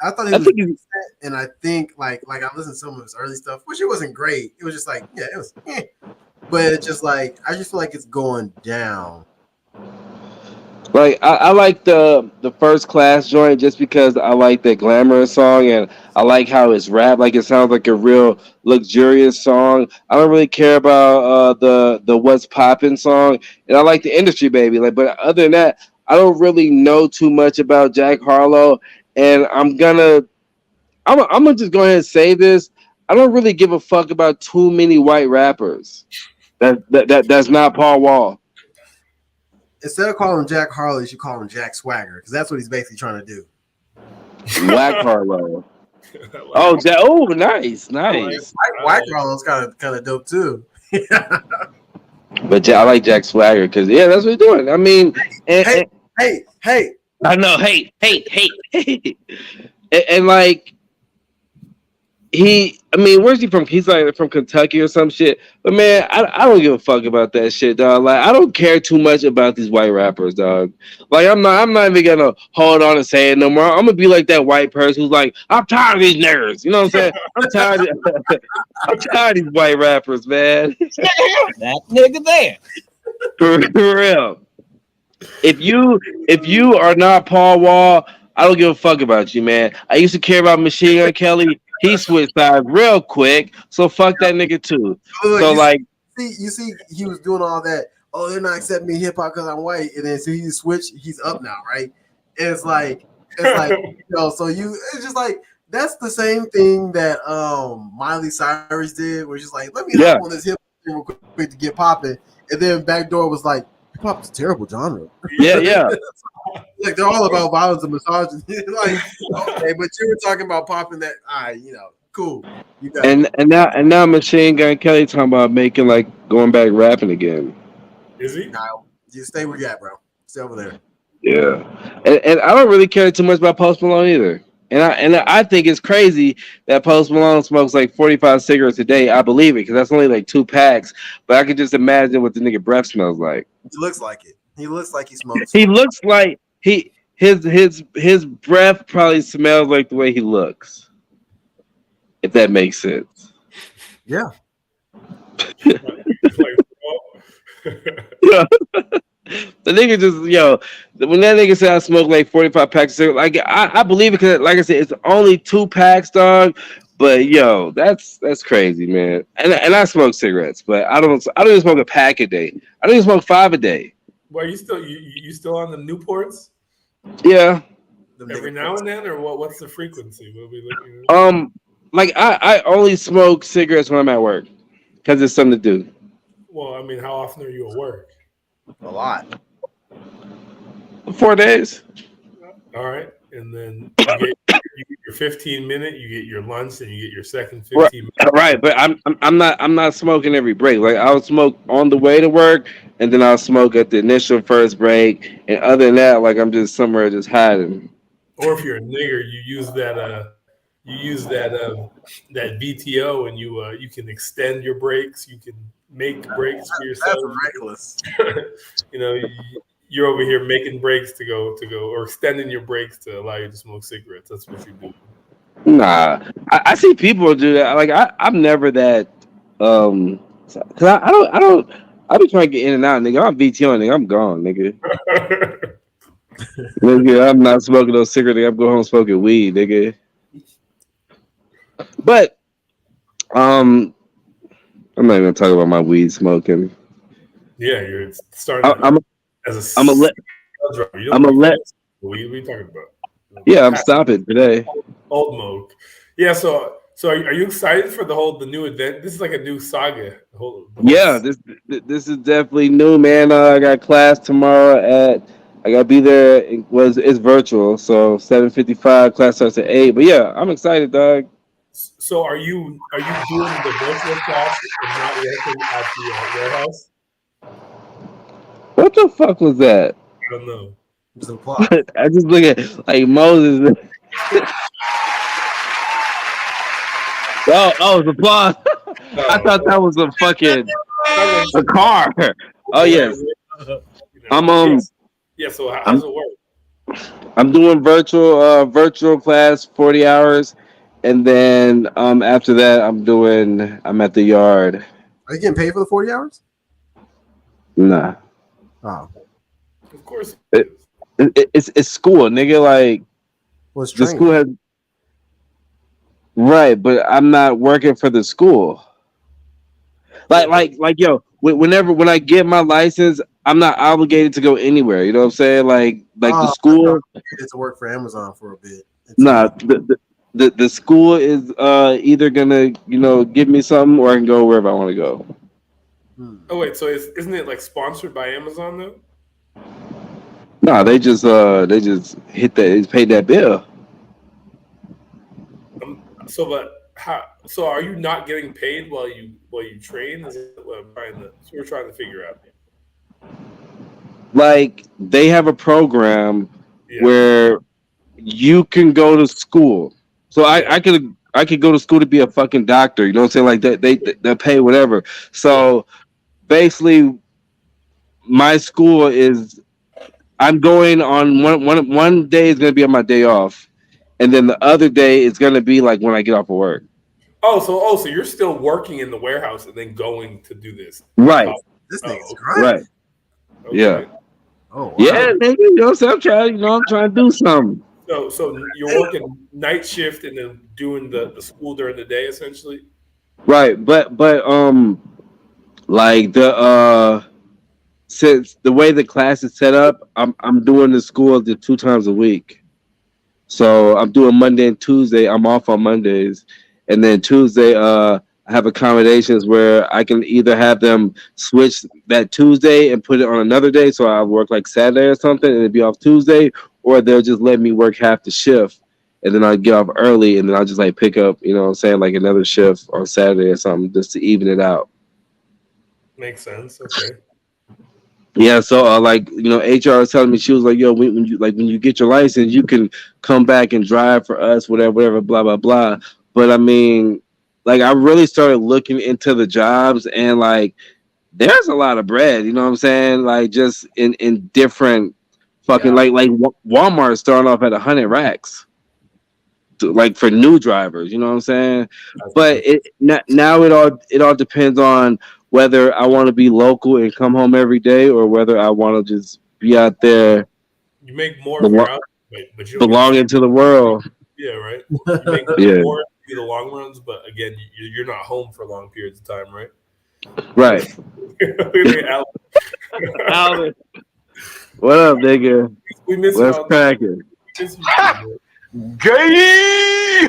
I think he's- decent, and I think like I listened to some of his early stuff, which it wasn't great. It was just like, yeah, it was, but it's just like I just feel like it's going down. Like I like the First Class joint just because I like the glamorous song and I like how it's rap. Like it sounds like a real luxurious song. I don't really care about the What's Poppin' song, and I like the Industry Baby. Like, but other than that, I don't really know too much about Jack Harlow, and I'm gonna just go ahead and say this. I don't really give a fuck about too many white rappers. That's not Paul Wall. Instead of calling him Jack Harlow, you should call him Jack Swagger because that's what he's basically trying to do. Whack Harlow. Oh, nice. White Harlow's kind of dope too. But I like Jack Swagger because that's what he's doing. I mean, Hey. I know. Hey, and like where's he from? He's like from Kentucky or some shit. But man, I don't give a fuck about that shit, dog. Like I don't care too much about these white rappers, dog. Like I'm not even gonna hold on and say it no more. I'm gonna be like that white person who's like, I'm tired of these nerds. You know what I'm saying? I'm tired of these white rappers, man. That nigga there. For real. If you are not Paul Wall, I don't give a fuck about you, man. I used to care about Machine Gun Kelly. He switched sides real quick, so fuck that nigga too. So like, you see, he was doing all that. Oh, they're not accepting me hip hop because I'm white, and then so he switched. He's up now, right? And it's like so it's just like that's the same thing that Miley Cyrus did, where she's like, let me hop on this hip hop real quick to get popping, and then Backdoor was like, hip hop's a terrible genre. Yeah. Like they're all about violence and misogyny. Like, okay, but you were talking about popping that. Cool. You got and now Machine Gun Kelly talking about making like going back rapping again. Is he? Now, you stay where you at, bro. Stay over there. Yeah, and I don't really care too much about Post Malone either. And I think it's crazy that Post Malone smokes like 45 cigarettes a day. I believe it because that's only like 2 packs. But I could just imagine what the nigga breath smells like. He looks like it. He looks like he smokes. He looks like his breath probably smells like the way he looks. If that makes sense. Yeah. Yeah. The nigga just when that nigga said I smoke like 45 packs of cigarettes, like I believe it because like I said, it's only 2 packs, dog. But that's crazy, man. And I smoke cigarettes, but I don't even smoke a pack a day. I don't even smoke 5 a day. Well, you still on the Newports? Yeah. Every now and then, or what's the frequency? What are we looking at? Like I only smoke cigarettes when I'm at work because it's something to do. Well, I mean, how often are you at work? A lot. 4 days. All right, and then you get your 15-minute, you get your lunch, and you get your second 15 minutes. Right, but I'm not smoking every break. Like I'll smoke on the way to work, and then I'll smoke at the initial first break. And other than that, like I'm just somewhere just hiding. Or if you're a nigger, you use that that VTO, and you can extend your breaks. You can make breaks for yourself. That's reckless. You're over here making breaks to go, or extending your breaks to allow you to smoke cigarettes. That's what you do. Nah, I see people do that. Like I'm never that. Cause I don't. I be trying to get in and out, nigga. I'm VTO, nigga. I'm gone, nigga. Nigga, I'm not smoking no cigarette. Nigga. I'm going home smoking weed, nigga. But I'm not even gonna talk about my weed smoking. Yeah, you're starting. I'm a let. What are you talking about? Yeah, I'm stopping today. Old mode. Yeah, so are you excited for the new event? This is like a new saga. Yeah, this is definitely new, man. I got class tomorrow I gotta be there. It's virtual, so 7:55 class starts at 8. But yeah, I'm excited, dog. So are you doing the virtual class and not working at the warehouse? What the fuck was that? I don't know. It was a plot. I just look at like Moses. Oh, it's applause. No. I thought that was a car. Oh yes. Yeah. So how does it work? I'm doing virtual class 40 hours, and then after that I'm at the yard. Are you getting paid for the 40 hours? Nah. Oh. Of course. It's school, nigga. Like What's the school has. Right, but I'm not working for the school. Like, when I get my license, I'm not obligated to go anywhere. You know what I'm saying? Like the school. It's to work for Amazon for a bit. Nah, the school is either gonna give me something or I can go wherever I want to go. Oh wait, so isn't it like sponsored by Amazon though? No, they just paid that bill. So are you not getting paid while you train? Is what we're trying to figure out. Like they have a program where you can go to school. So I could go to school to be a fucking doctor. You know what I'm saying? Like they pay whatever. So basically, my school is. I'm going on one day is gonna be on my day off, and then the other day is gonna be like when I get off of work. So you're still working in the warehouse and then going to do this. Right. This thing's great. Right. Okay. Yeah. Oh wow. Yeah, nigga, you know what I'm saying? I'm trying to do something. So you're working night shift and then doing the school during the day essentially? Right, but like since the way the class is set up, I'm doing the school 2 times a week. So I'm doing Monday and Tuesday. I'm off on Mondays, and then Tuesday I have accommodations where I can either have them switch that Tuesday and put it on another day, so I work like Saturday or something, and it'd be off Tuesday, or they'll just let me work half the shift, and then I'll get off early, and then I'll just like pick up, you know what I'm saying, like another shift on Saturday or something, just to even it out. Makes sense. Okay. Yeah, so like HR was telling me, she was like, "Yo, when you get your license, you can come back and drive for us, whatever, blah blah blah." But I mean, like I really started looking into the jobs, and like there's a lot of bread. You know what I'm saying? Like just in different fucking Yeah, like Walmart starting off at 100 racks, like for new drivers. You know what I'm saying? That's But ridiculous. now it all depends on whether I want to be local and come home every day, or whether I want to just be out there You make more if you're belo- out, but you don't get paid. belonging to the world. Yeah, right. You make Yeah, more in the long runs, but again, you're not home for long periods of time, right? right. Look at Al. Alvin, what up, nigga? We miss you Let's all. crack it. We miss you too, bro. Gay!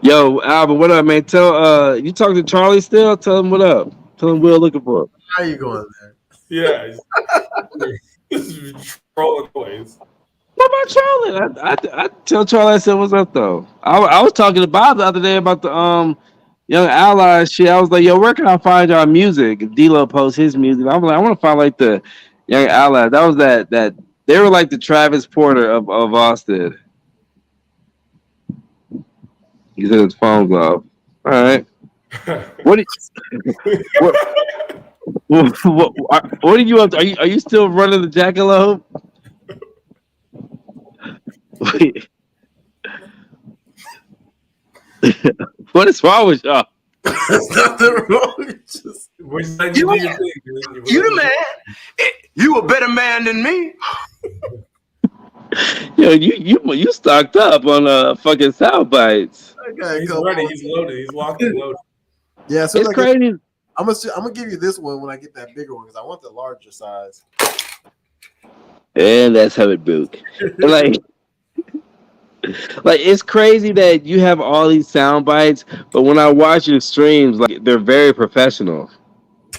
Yo, Alvin, what up, man? Tell you talk to Charlie still? Tell him what up. Tell him we're looking for. how you going there? Yeah, trolling boys. What about Charlie? I tell Charlie I said what's up though. I was talking to Bob the other day about the Young Allies shit. I was like, yo, where can I find y'all music? And D-Lo posts his music. I'm like, I want to find like the Young Allies. That was that they were like the Travis Porter of Austin. He said his phone's off. All right. What do you, what are you up to? Are you still running the jackalope? What is wrong with y'all? There's nothing wrong. It's just, We're just letting you do your thing, dude. You the man. You a better man than me. Yo, you stocked up on fucking sound bites. I got a He's couple. ready. He's loaded. He's locked and loaded. Yeah, so It's like crazy. I'm gonna give you this one when I get that bigger one because I want the larger size. And that's how it broke. Like it's crazy that you have all these sound bites, but when I watch your streams, like they're very professional.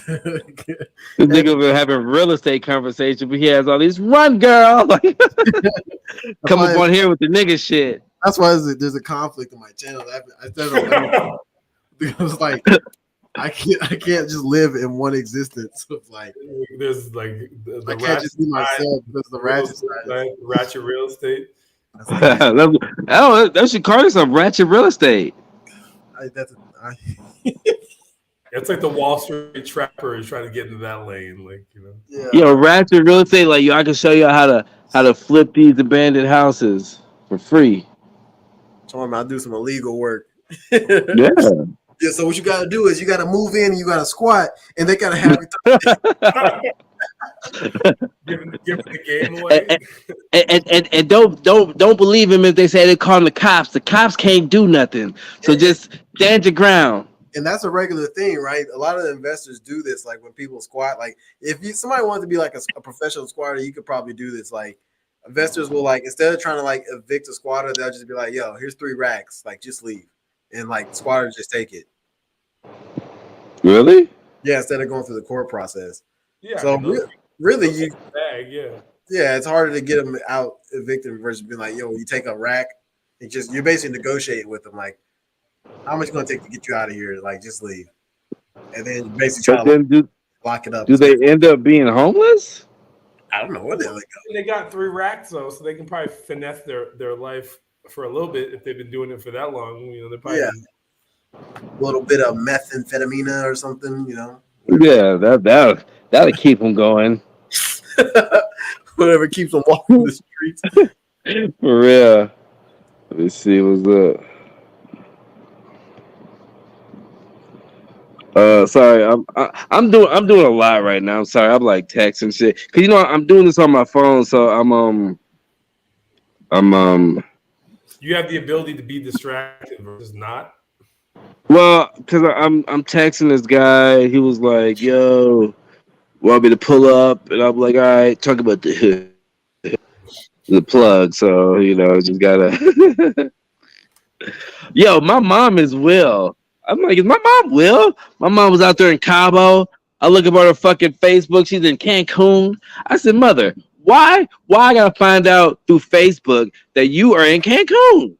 This nigga been having real estate conversation, but he has all these run girl. Like come up on here with the nigga shit. That's why there's a conflict in my channel. I said it because like I can't just live in one existence of like There's like the I can't just be myself because the ratchet side. ratchet real estate. That should call yourself ratchet real estate. It's like the Wall Street trapper is trying to get into that lane, like Yeah. Yo, ratchet real estate, like I can show you how to flip these abandoned houses for free. I'll do some illegal work. Yeah. Yeah, so what you gotta do is you gotta move in and you gotta squat and they gotta have giving the game away. And don't believe him if they say they call the cops. The cops can't do nothing. So just stand your ground. and that's a regular thing, right? A lot of the investors do this, like when people squat. Like if somebody wanted to be like a professional squatter, you could probably do this. Like investors will like instead of trying to like evict a squatter, they'll just be like, "Yo, here's 3 racks, like just leave," and like squatters just take it. Really? Yeah, instead of going through the court process. Yeah. So really, you bag, yeah. yeah, it's harder to get them out evicted versus being like, "Yo, you take a rack." You're basically negotiating with them, like, how much it's going to take to get you out of here? Like, just leave, and then basically try to lock it up. Do they end up being homeless? I don't know what they like. They got 3 racks though, so they can probably finesse their life for a little bit if they've been doing it for that long. They're probably a little bit of methamphetamine or something. Yeah, that'll keep them going. Whatever keeps them walking the streets. For real. Let me see what's up. Sorry, I'm doing a lot right now. I'm sorry, I'm like texting shit because I'm doing this on my phone, so I'm You have the ability to be distracted versus not. Well, because I'm texting this guy. He was like, "Yo, want me to pull up?" And I'm like, "All right, talk about the plug." So just gotta. Yo, my mom is Will. I'm like, is my mom Will? My mom was out there in Cabo. I look up on her fucking Facebook. She's in Cancun. I said, "Mother, why I gotta find out through Facebook that you are in Cancun?"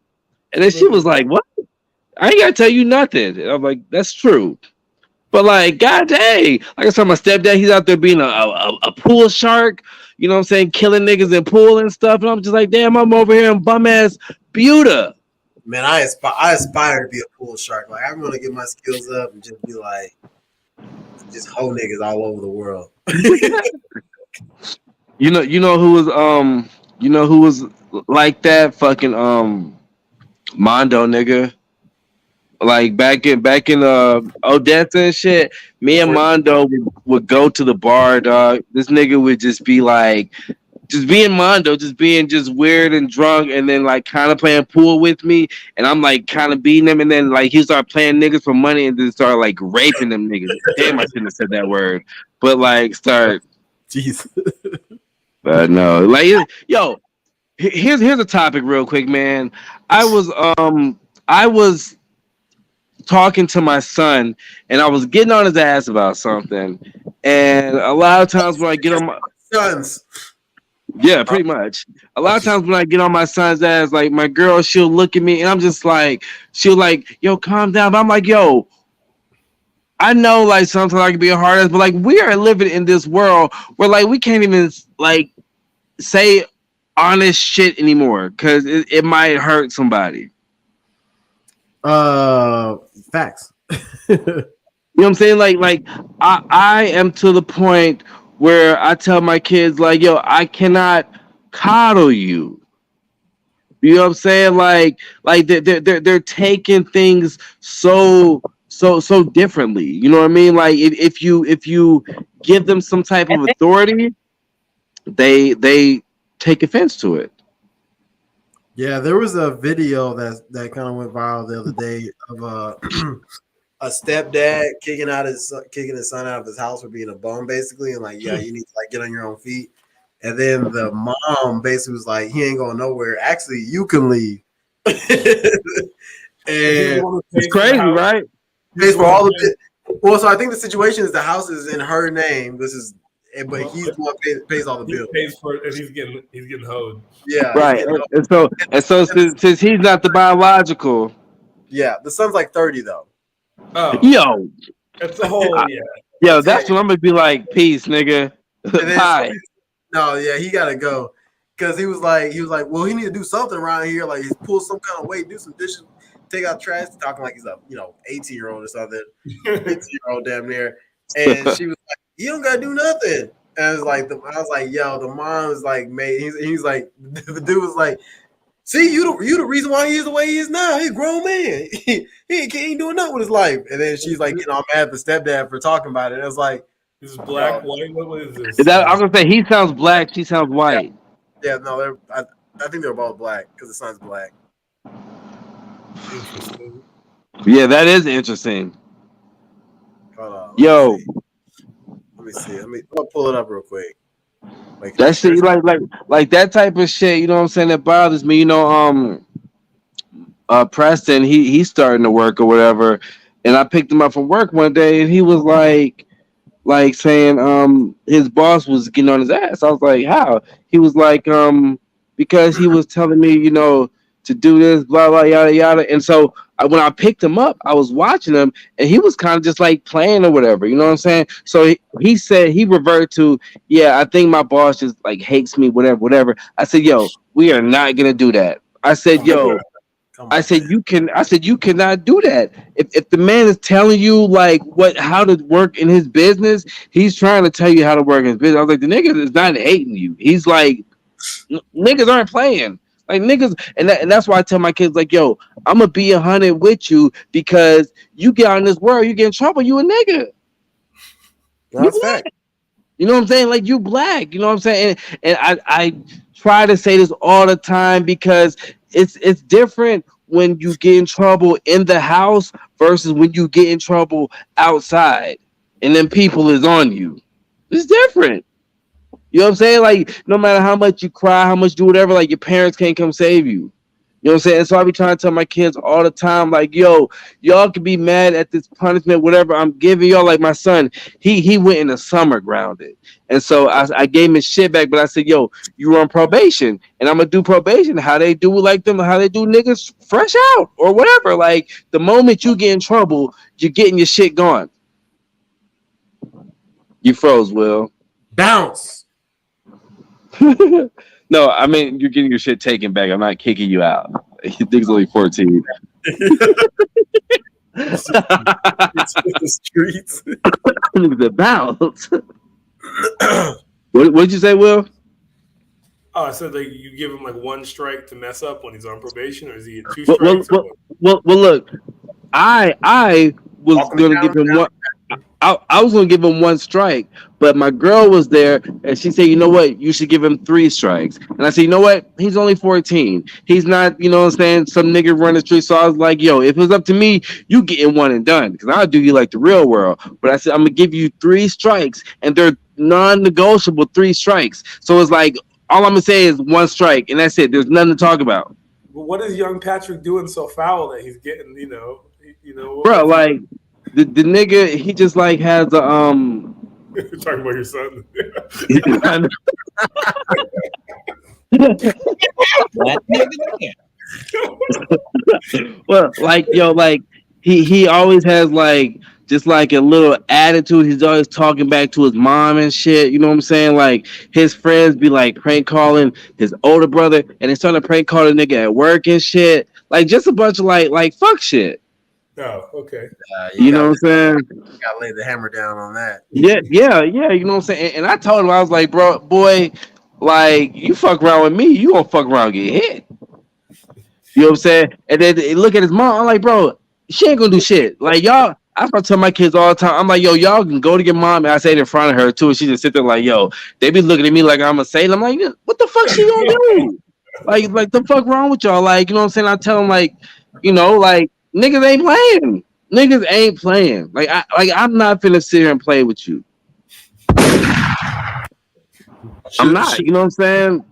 And then she was like, "What? I ain't gotta tell you nothing." And I'm like, "That's true." But like, god dang, like I said, my stepdad, he's out there being a pool shark. You know what I'm saying, killing niggas in pool and stuff. And I'm just like, damn, I'm over here in bum ass Buda. Man, I aspire to be a pool shark. Like I'm gonna get my skills up and just be like, just hoe niggas all over the world. You know who was like that? Fucking Mondo nigga. Like back in Odessa and shit, me and Mondo would go to the bar, dog. This nigga would just be like, just being Mondo, just being just weird and drunk, and then like kind of playing pool with me, and I'm like kind of beating him, and then like he start playing niggas for money, and then start like raping them niggas. Damn, I shouldn't have said that word, but like start. Jeez. But no, like yo, here's a topic real quick, man. I was talking to my son, and I was getting on his ass about something, and a lot of times when I get on my Sons. yeah, pretty much. A lot of times when I get on my son's ass, like my girl, she'll look at me and I'm just like, she'll like, yo, calm down. But I'm like, yo, I know like sometimes I can be a hard ass, but like we are living in this world where like we can't even like say honest shit anymore because it might hurt somebody. Facts. You know what I'm saying? Like I am to the point where I tell my kids like, yo, I cannot coddle you. You know what I'm saying? Like they're taking things so differently. You know what I mean? Like if you give them some type of authority, they take offense to it. Yeah, there was a video that kind of went viral the other day of a stepdad kicking his son out of his house for being a bum, basically, and like, yeah, you need to like get on your own feet. And then the mom basically was like, he ain't going nowhere. Actually, you can leave. And it's crazy, right? Pays for all the well, so I think the situation is the house is in her name. But he's the one pays all the bills. He pays for it, and he's getting hoed. Yeah, right. And so since he's not the biological, yeah, the son's like 30 though. Oh, yo, that's a whole yeah. Yo, that's when I'm gonna be like, peace, nigga. Hi. No, yeah, he gotta go because he was like, well, he need to do something around here, like he's pull some kind of weight, do some dishes, take out trash, talking like he's a 18-year-old or something, 18-year-old damn near, and she was like, you don't gotta do nothing. And I was like, yo, the mom was like, mate, he's like, the dude was like, see, you the reason why he is the way he is now. He's a grown man. he ain't doing nothing with his life. And then she's like, I'm mad at the stepdad for talking about it. And it was like, this is black, white. What is this? I'm gonna say he sounds black, she sounds white. Yeah, no, I think they're both black because the son's black. Interesting. Yeah, that is interesting. Hold on, yo, let me see. I'll pull it up real quick. That shit, like that type of shit. You know what I'm saying? That bothers me. You know, Preston, he's starting to work or whatever, and I picked him up from work one day, and he was like saying his boss was getting on his ass. I was like, how? He was like because he was telling me, to do this, blah blah yada yada. And so when I picked him up, I was watching him, and he was kind of just like playing or whatever. You know what I'm saying? So he said he reverted to, yeah, I think my boss just like hates me, whatever. I said, yo, we are not gonna do that. I said, yo. I said you cannot do that. If the man is telling you like how to work in his business, he's trying to tell you how to work in his business. I was like, the nigga is not hating you. He's like, niggas aren't playing. Like niggas, and that's why I tell my kids like, yo, I'm gonna be 100 with you because you get out in this world, you get in trouble, you a nigga. That's fact. You know what I'm saying? Like you black. You know what I'm saying? And I try to say this all the time because it's different when you get in trouble in the house versus when you get in trouble outside and then people is on you. It's different. You know what I'm saying? Like no matter how much you cry, how much do whatever, like your parents can't come save you. You know what I'm saying? And so I be trying to tell my kids all the time, like, yo, y'all can be mad at this punishment, whatever I'm giving y'all. Like my son, he went in the summer grounded. And so I gave him his shit back, but I said, yo, you were on probation and I'm gonna do probation. How they do how they do niggas fresh out or whatever. Like the moment you get in trouble, you're getting your shit gone. You froze, Will. Bounce. No, I mean you're getting your shit taken back. I'm not kicking you out. Nigga's only 14. It's the streets. The bounce. What'd you say, Will? Oh, I said like you give him like one strike to mess up when he's on probation, or is he at two Well, strikes? look. I was Walk 'em gonna down, give him down. one. I was gonna give him one strike, but my girl was there and she said, you know what, you should give him 3 strikes. And I said, you know what, he's only 14. He's not, you know what I'm saying, some nigga running the street. So I was like, yo, if it was up to me, you getting one and done. Because I'll do you like the real world. But I said, I'm gonna give you 3 strikes, and they're non-negotiable 3 strikes. So it's like all I'm gonna say is 1 strike, and that's it. There's nothing to talk about. But what is young Patrick doing so foul that he's getting? Bro, like the nigga, he just like has a Talking about your son. That nigga there. Well, like yo, like he always has like just like a little attitude. He's always talking back to his mom and shit. You know what I'm saying? Like his friends be like prank calling his older brother, and they starting to prank call the nigga at work and shit. Like just a bunch of like fuck shit. Oh, okay. You know what I'm saying? You gotta lay the hammer down on that. Yeah. You know what I'm saying? And I told him, I was like, bro, boy, like you fuck around with me, you gonna fuck around and get hit. You know what I'm saying? And then they look at his mom. I'm like, bro, she ain't gonna do shit. Like y'all, I tell my kids all the time. I'm like, yo, y'all can go to your mom, and I say it in front of her too. And she just sit there like, yo, they be looking at me like I'm a sailor. I'm like, what the fuck she gonna do? like the fuck wrong with y'all? Like, you know what I'm saying? I tell them like, you know, like niggas ain't playing. Niggas ain't playing. Like I'm not finna sit here and play with you. I'm not. You know what I'm saying?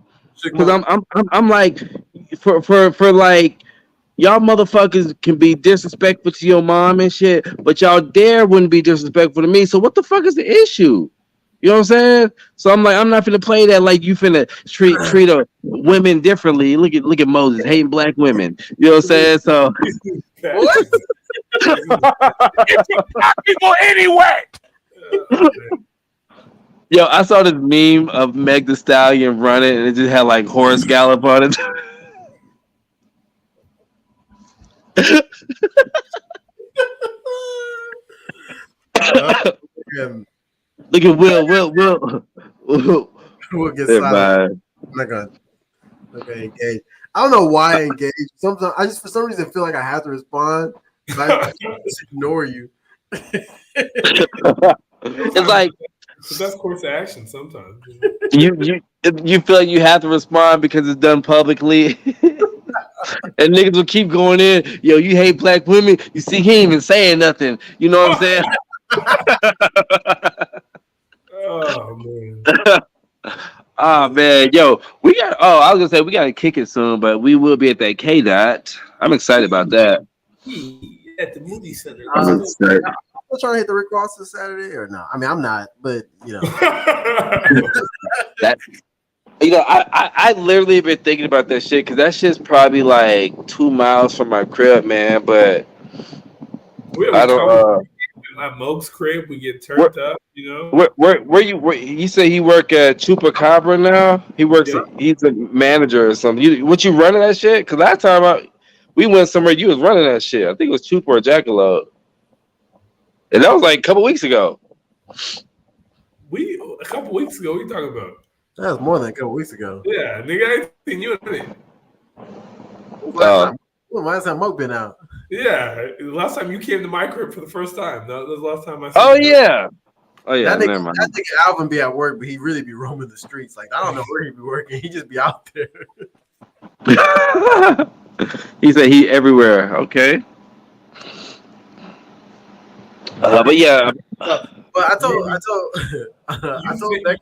Because I'm like for like y'all motherfuckers can be disrespectful to your mom and shit, but y'all wouldn't be disrespectful to me. So what the fuck is the issue? You know what I'm saying? So I'm like, I'm not finna play that like you finna treat women differently. Look at Moses hating black women. You know what I'm saying? So What? People anyway. yo, I saw this meme of Meg Thee Stallion running, and it just had like Horace Gallup on it. Look at Will. We'll get Never silent. mind. I'm not gonna engage. I don't know why I engage. Sometimes I just for some reason feel like I have to respond. But I just ignore you. It's like It's the best course of action sometimes. you feel like you have to respond because it's done publicly. And niggas will keep going in. Yo, you hate black women. You see, he ain't even saying nothing. You know what I'm saying? Oh man. Oh man, yo, we got. Oh, I was gonna say we gotta kick it soon, but we will be at that K dot. I'm excited about that. At the movie center. I'm excited. I'm trying to hit the Rick Ross this Saturday or no? I mean, I'm not, but you know, That you know, I literally been thinking about that shit because that shit's probably like 2 miles from my crib, man. But I don't. At Moke's crib, we get turned up. You know. Where you say he work at Chupacabra now? He works. Yeah. He's a manager or something. What you running that shit? Because last time we went somewhere, you was running that shit. I think it was Chupa or Jackalope, and that was like a couple weeks ago. A couple weeks ago, we talking about. that was more than a couple weeks ago. Yeah, nigga, I ain't seen you in it. Last time Moke been out? Yeah, the last time you came to my crib for the first time. That was the last time I saw Oh you. yeah. Never mind. That nigga Alvin be at work, but he really be roaming the streets. Like I don't know where he be working. He just be out there. He said he everywhere. Okay. But yeah. But I told Becca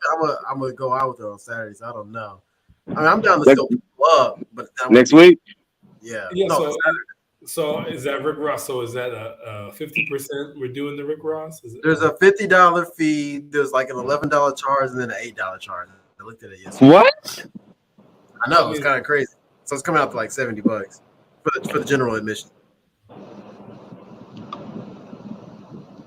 I'm gonna go out with her on Saturday. So I don't know. I mean, I'm down to still club, but Next week. Yeah. Yeah. No, So is that Rick Ross? So is that a 50%? We're doing the Rick Ross. there's a $50 fee. There's like an $11 charge and then an $8 charge. I looked at it yesterday. What? I know it's kind of crazy. So it's coming out to like $70 for the general admission.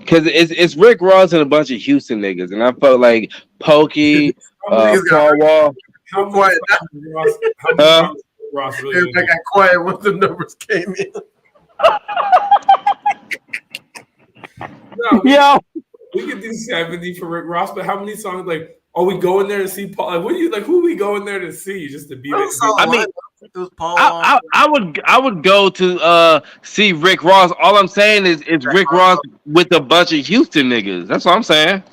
Because it's Rick Ross and a bunch of Houston niggas, and I felt like Pokey, Paul Wall. How quiet? How many Ross really? I got quiet when the numbers came in. No, Yo, we could do 70 for Rick Ross, but how many songs? Like, are we going there to see Paul? Like, what do you like? Who are we going there to see? Just to be there? I mean, it was Paul. I would go to see Rick Ross. All I'm saying is Rick Ross with a bunch of Houston niggas. That's all I'm saying.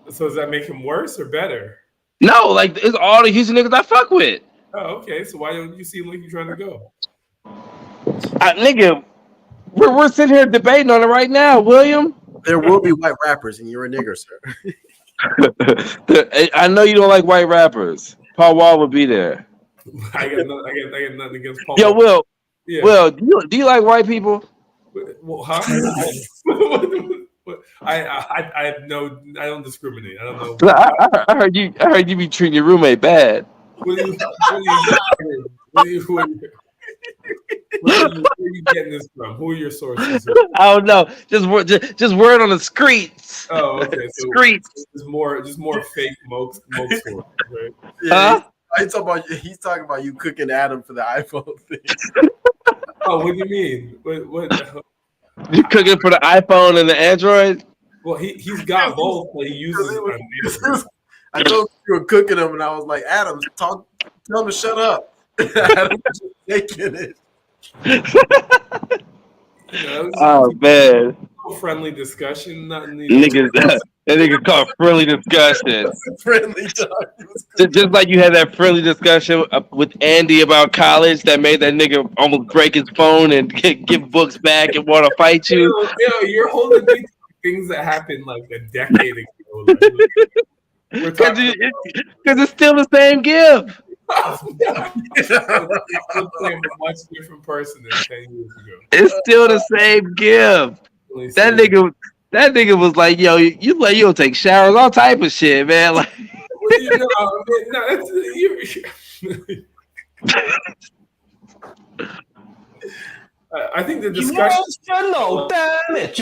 So does that make him worse or better? No, like it's all the Houston niggas I fuck with. Oh, okay. So why don't you seem like you're trying to go? Nigga, we're sitting here debating on it right now, William. There will be white rappers, and you're a nigger, sir. I know you don't like white rappers. Paul Wall would be there. I got nothing against Paul. Yo, Wall. Will, do you like white people? Well, huh? I have no. I don't discriminate. I don't know. I heard you be treating your roommate bad. Where are you getting this from? Who are your sources? I don't know. Just word on the streets. Oh, okay. So Streets. Just more fake smoke stories, right? Yeah, he's talking about you cooking Adam for the iPhone thing. Oh, what do you mean? What? You cooking for the iPhone and the Android? Well, he's got both, but he uses it. I told you were cooking them, and I was like, Adam, tell him to shut up. Adam was just taking it. Oh man! Friendly discussion, nothing. Niggas, that nigga called friendly discussion. Friendly talk. Just like you had that friendly discussion with Andy about college that made that nigga almost break his phone and give books back and want to fight you. You're holding me to things that happened like a decade ago. Because it's still the same gift. I'm playing a much different person than 10 years ago. It's still the same gift. That nigga was like, yo, you don't take showers, all type of shit, man. Like, I think the discussion, damn it,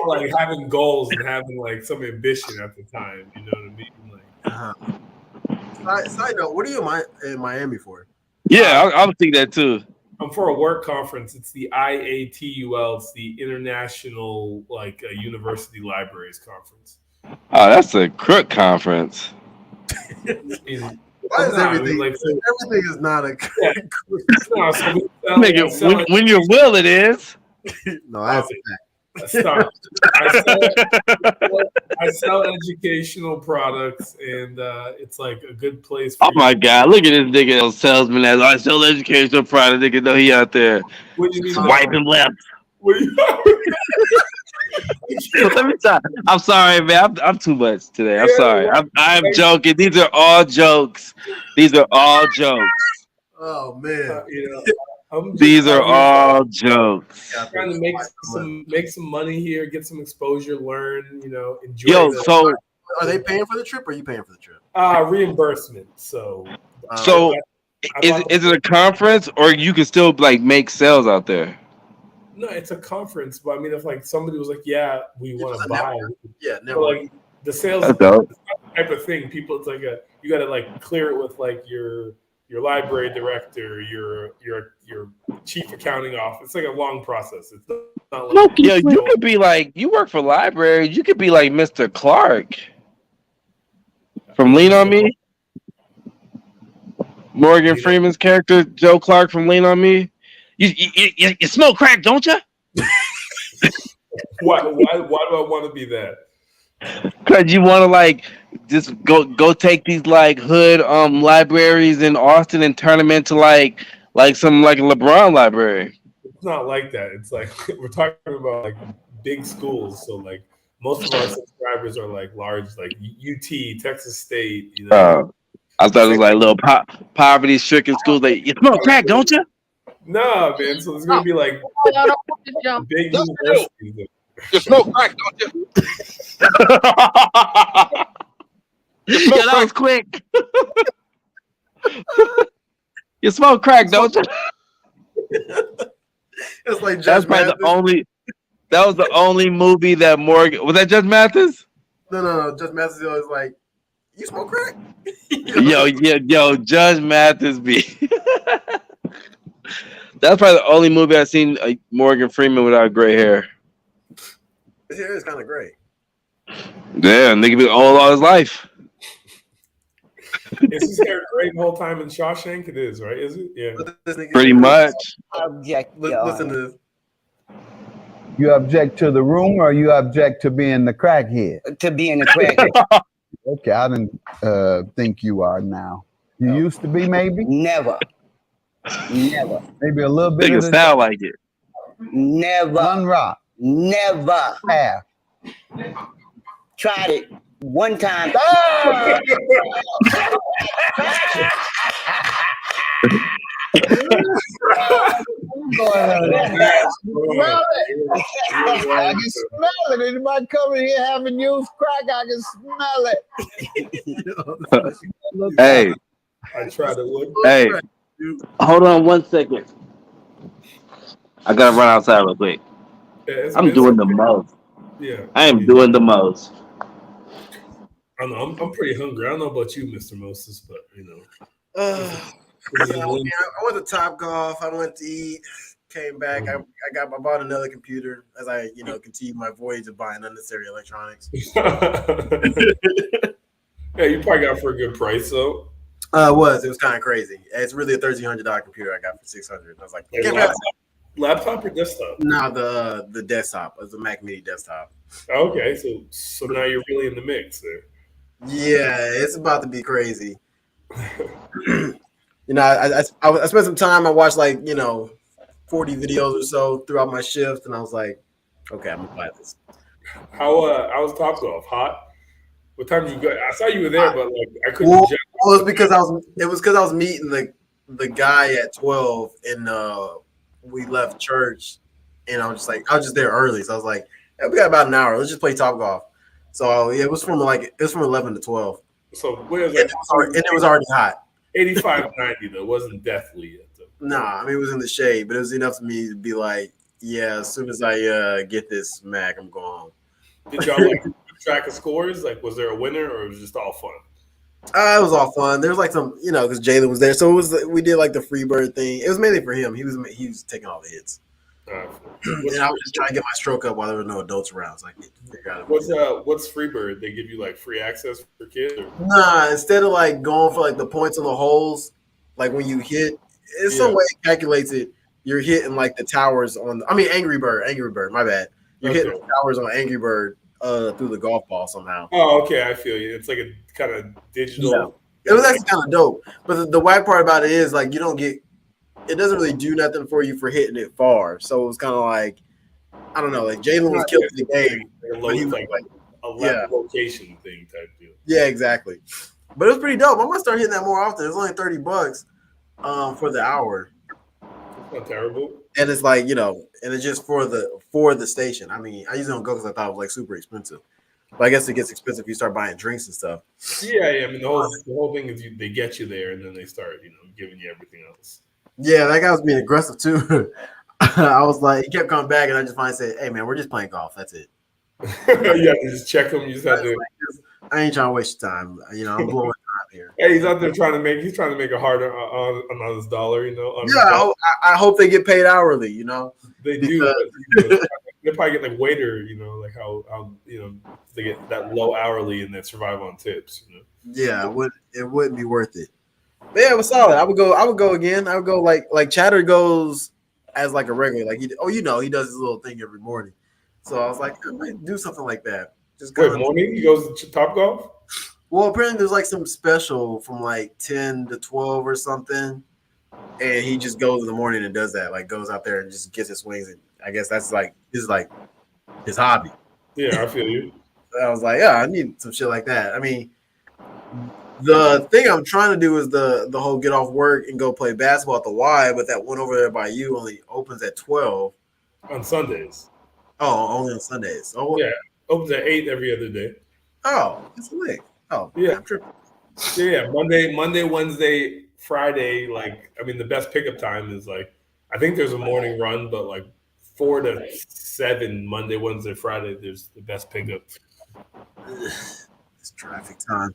like having goals and having like some ambition at the time. You know what I mean? Like, side note, what are you in Miami for? Yeah, I would think that too. I'm for a work conference. It's the IATUL. It's the International University Libraries Conference. Oh, that's a crook conference. Why is everything? Everything is not a. No, so nigga, when you're will, it is. No, that's a fact. Stop. I sell educational products, and it's like a good place. Oh my god! Look at this nigga salesman as I sell educational products. Nigga know he out there swiping left. Let me stop. I'm sorry, man. I'm too much today. I'm sorry. I'm joking. These are all jokes. Oh man. These are all jokes. Trying to make some money here, get some exposure, learn, enjoy. So are they paying for the trip or are you paying for the trip? Reimbursement. So is it a conference or you can still make sales out there? No, it's a conference, but I mean, if somebody was like, "Yeah, we want to buy," never. The sales type of thing, people, it's you got to clear it with your library director, your chief accounting office. It's a long process. It's not you could be you work for libraries. You could be like Mr. Clark from Lean on Me. Morgan Freeman's character, Joe Clark from Lean on Me. You smoke crack, don't you? Why do I want to be that? Because you want to just go take these hood libraries in Austin and turn them into some a LeBron library. It's not like that. It's we're talking about big schools. So most of our subscribers are large, UT, Texas State. I thought it was little poverty stricken schools. You smoke crack, don't you? Nah, man. So it's gonna be big universities. You smoke crack, don't you? Yeah, that was quick. You smoke crack, don't you? It's that's probably the only. That was the only movie that Morgan was that Judge Mathis? No. Just Mathis is always like, you smoke crack? Yo, Judge Mathis be. That's probably the only movie I've seen Morgan Freeman without gray hair. His hair is kind of gray. Yeah, nigga been old all his life. Is his hair gray the whole time in Shawshank? It is, right? Is it? Yeah. But this nigga, Pretty much. Object, listen to this. You object to the room or you object to being the crackhead? to be in the crack. Okay, I didn't think you are now. You used to be, maybe? Never. Maybe a little bit Nigga of the sound like it. Never. one rock. Never. Half. Tried it one time. I can smell it. Anybody coming here having used crack, I can smell it. Hey, I tried it one. hey, hold on 1 second. I gotta run outside real quick. Yeah, I'm doing the most. Yeah. I am doing the most. I don't know. I'm pretty hungry. I don't know about you, Mr. Moses, but you know. I went to Top Golf. I went to eat. Came back. I bought another computer as I continue my voyage of buying unnecessary electronics. Yeah, you probably got it for a good price, though. It was kind of crazy. It's really a $1,300 computer I got for $600. I was like, Laptop or desktop? no, the desktop. It was a Mac Mini desktop. Okay, so now you're really in the mix there. Yeah, it's about to be crazy. I spent some time. I watched 40 videos or so throughout my shift, and I was like, okay, I'm gonna buy this. How was Topgolf? Hot? What time did you go? I saw you were there, but I couldn't. Well, it was because I was meeting the guy at 12, and we left church, and I was just there early, so I was like, hey, we got about an hour. Let's just play Topgolf. So it was from 11 to 12. So where's and it was already hot. 85, 90 though. It wasn't deathly yet. Though. Nah, I mean it was in the shade, but it was enough for me to be like, yeah, as soon as I get this Mac, I'm going home. Did y'all keep track of scores? Was there a winner, or it was just all fun? It was all fun. There was some, because Jalen was there, so we did the Freebird thing. It was mainly for him. He was taking all the hits. And I was just trying to get my stroke up while there were no adults around, so I could figure out. What's Freebird? They give you free access for kids? Or? Nah, instead of going for the points on the holes, when you hit, it's some way it calculates it. You're hitting the towers on. Angry Bird. My bad. You're hitting the towers on Angry Bird through the golf ball somehow. Oh, okay, I feel you. It's a kind of digital. Yeah. It was actually kind of dope, but the whack part about it is you don't get. It doesn't really do nothing for you for hitting it far. So it was kind of I don't know, Jalen was killing the game. A left location thing type deal. Yeah, exactly. But it was pretty dope. I'm gonna start hitting that more often. It's only $30 for the hour. It's not terrible. And it's and it's just for the station. I usually don't go because I thought it was super expensive. But I guess it gets expensive if you start buying drinks and stuff. Yeah. The whole thing is they get you there and then they start giving you everything else. Yeah, that guy was being aggressive too. I was he kept coming back, and I just finally said, "Hey, man, we're just playing golf. That's it." You have to just check him. You just have to. I ain't trying to waste your time. I'm blowing time here. Hey, he's out there trying to make a harder on his dollar. I hope they get paid hourly. They do. They probably get waiter. How they get that low hourly and then survive on tips. Yeah, it wouldn't be worth it. But yeah, it was solid. I would go again. I would go like Chatter goes as a regular. He does his little thing every morning. So I was like, I might do something like that. Just good morning. He goes to Topgolf. Well, apparently there's some special from 10 to 12 or something, and he just goes in the morning and does that. Goes out there and just gets his swings. And I guess that's his hobby. Yeah, I feel you. I was like, yeah, I need some shit like that. The thing I'm trying to do is the whole get off work and go play basketball at the Y, but that one over there by you only opens at 12 on Sundays. Oh, only on Sundays. Oh, yeah, opens at 8 every other day. Oh, it's lit. Oh, yeah, I'm tripping. Yeah. Monday, Wednesday, Friday. The best pickup time is I think there's a morning run, but 4 to 7 Monday, Wednesday, Friday. There's the best pickup. It's traffic time.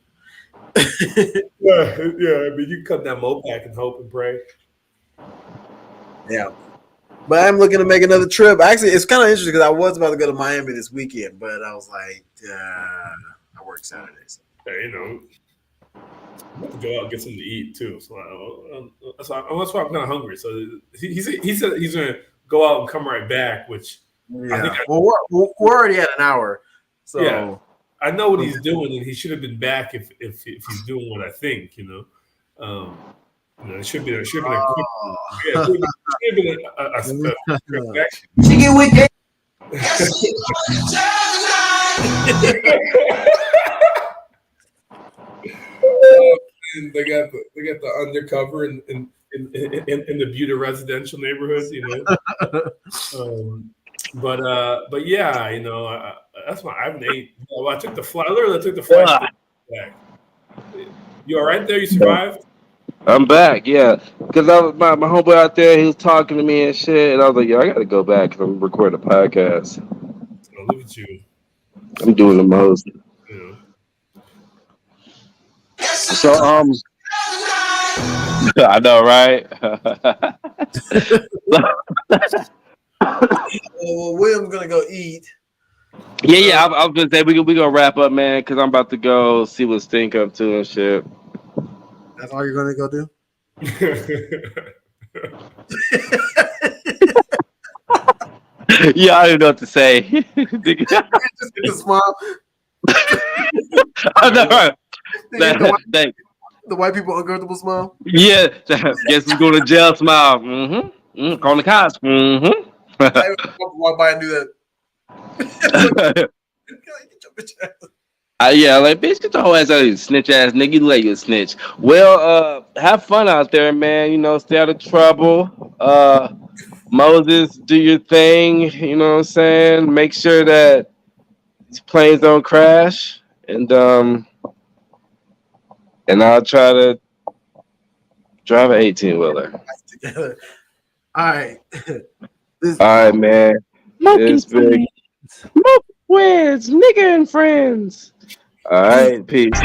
Yeah. I mean, you cut that Mopac and hope and pray. Yeah. But I'm looking to make another trip. Actually, it's kind of interesting because I was about to go to Miami this weekend, but I was like, I work Saturdays. Yeah, you know, I'm about to go out and get something to eat too. So that's why I'm kind of hungry. So he said he's gonna go out and come right back, which Yeah. We're already at an hour. So yeah, I know what he's doing, and he should have been back if he's doing what I think. You know, it should have been a quick. Yeah, it should have been a transaction. She get with that. And they got the undercover in the Buda residential neighborhood, you know. But yeah, you know, that's why I haven't ate. Well, I took the flight. I literally took the flight back. You all right there? You survived? I'm back, yeah. Because my homeboy out there, he was talking to me and shit, and I was like, yo, I gotta go back because I'm recording a podcast. Oh, look at you. I'm doing the most. You So I know, right? well, William's gonna go eat. Yeah. I was gonna say we gonna wrap up, man, because I'm about to go see what Stink up to and shit. That's all you're gonna go do? Yeah, I don't know what to say. Just get the smile. I know, right? The white people uncomfortable smile. Yeah, guess who's going to jail smile. Calling the cops. I walk by and do that. Yeah, like, bitch, get your whole ass out of here, snitch ass nigga. You look like you a snitch. Well, have fun out there, man. You know, stay out of trouble. Moses, do your thing. You know what I'm saying? Make sure that these planes don't crash. And I'll try to drive an 18-wheeler. Together. All right. All right, man. It's big. Smoke wins, nigga and friends. All right, peace.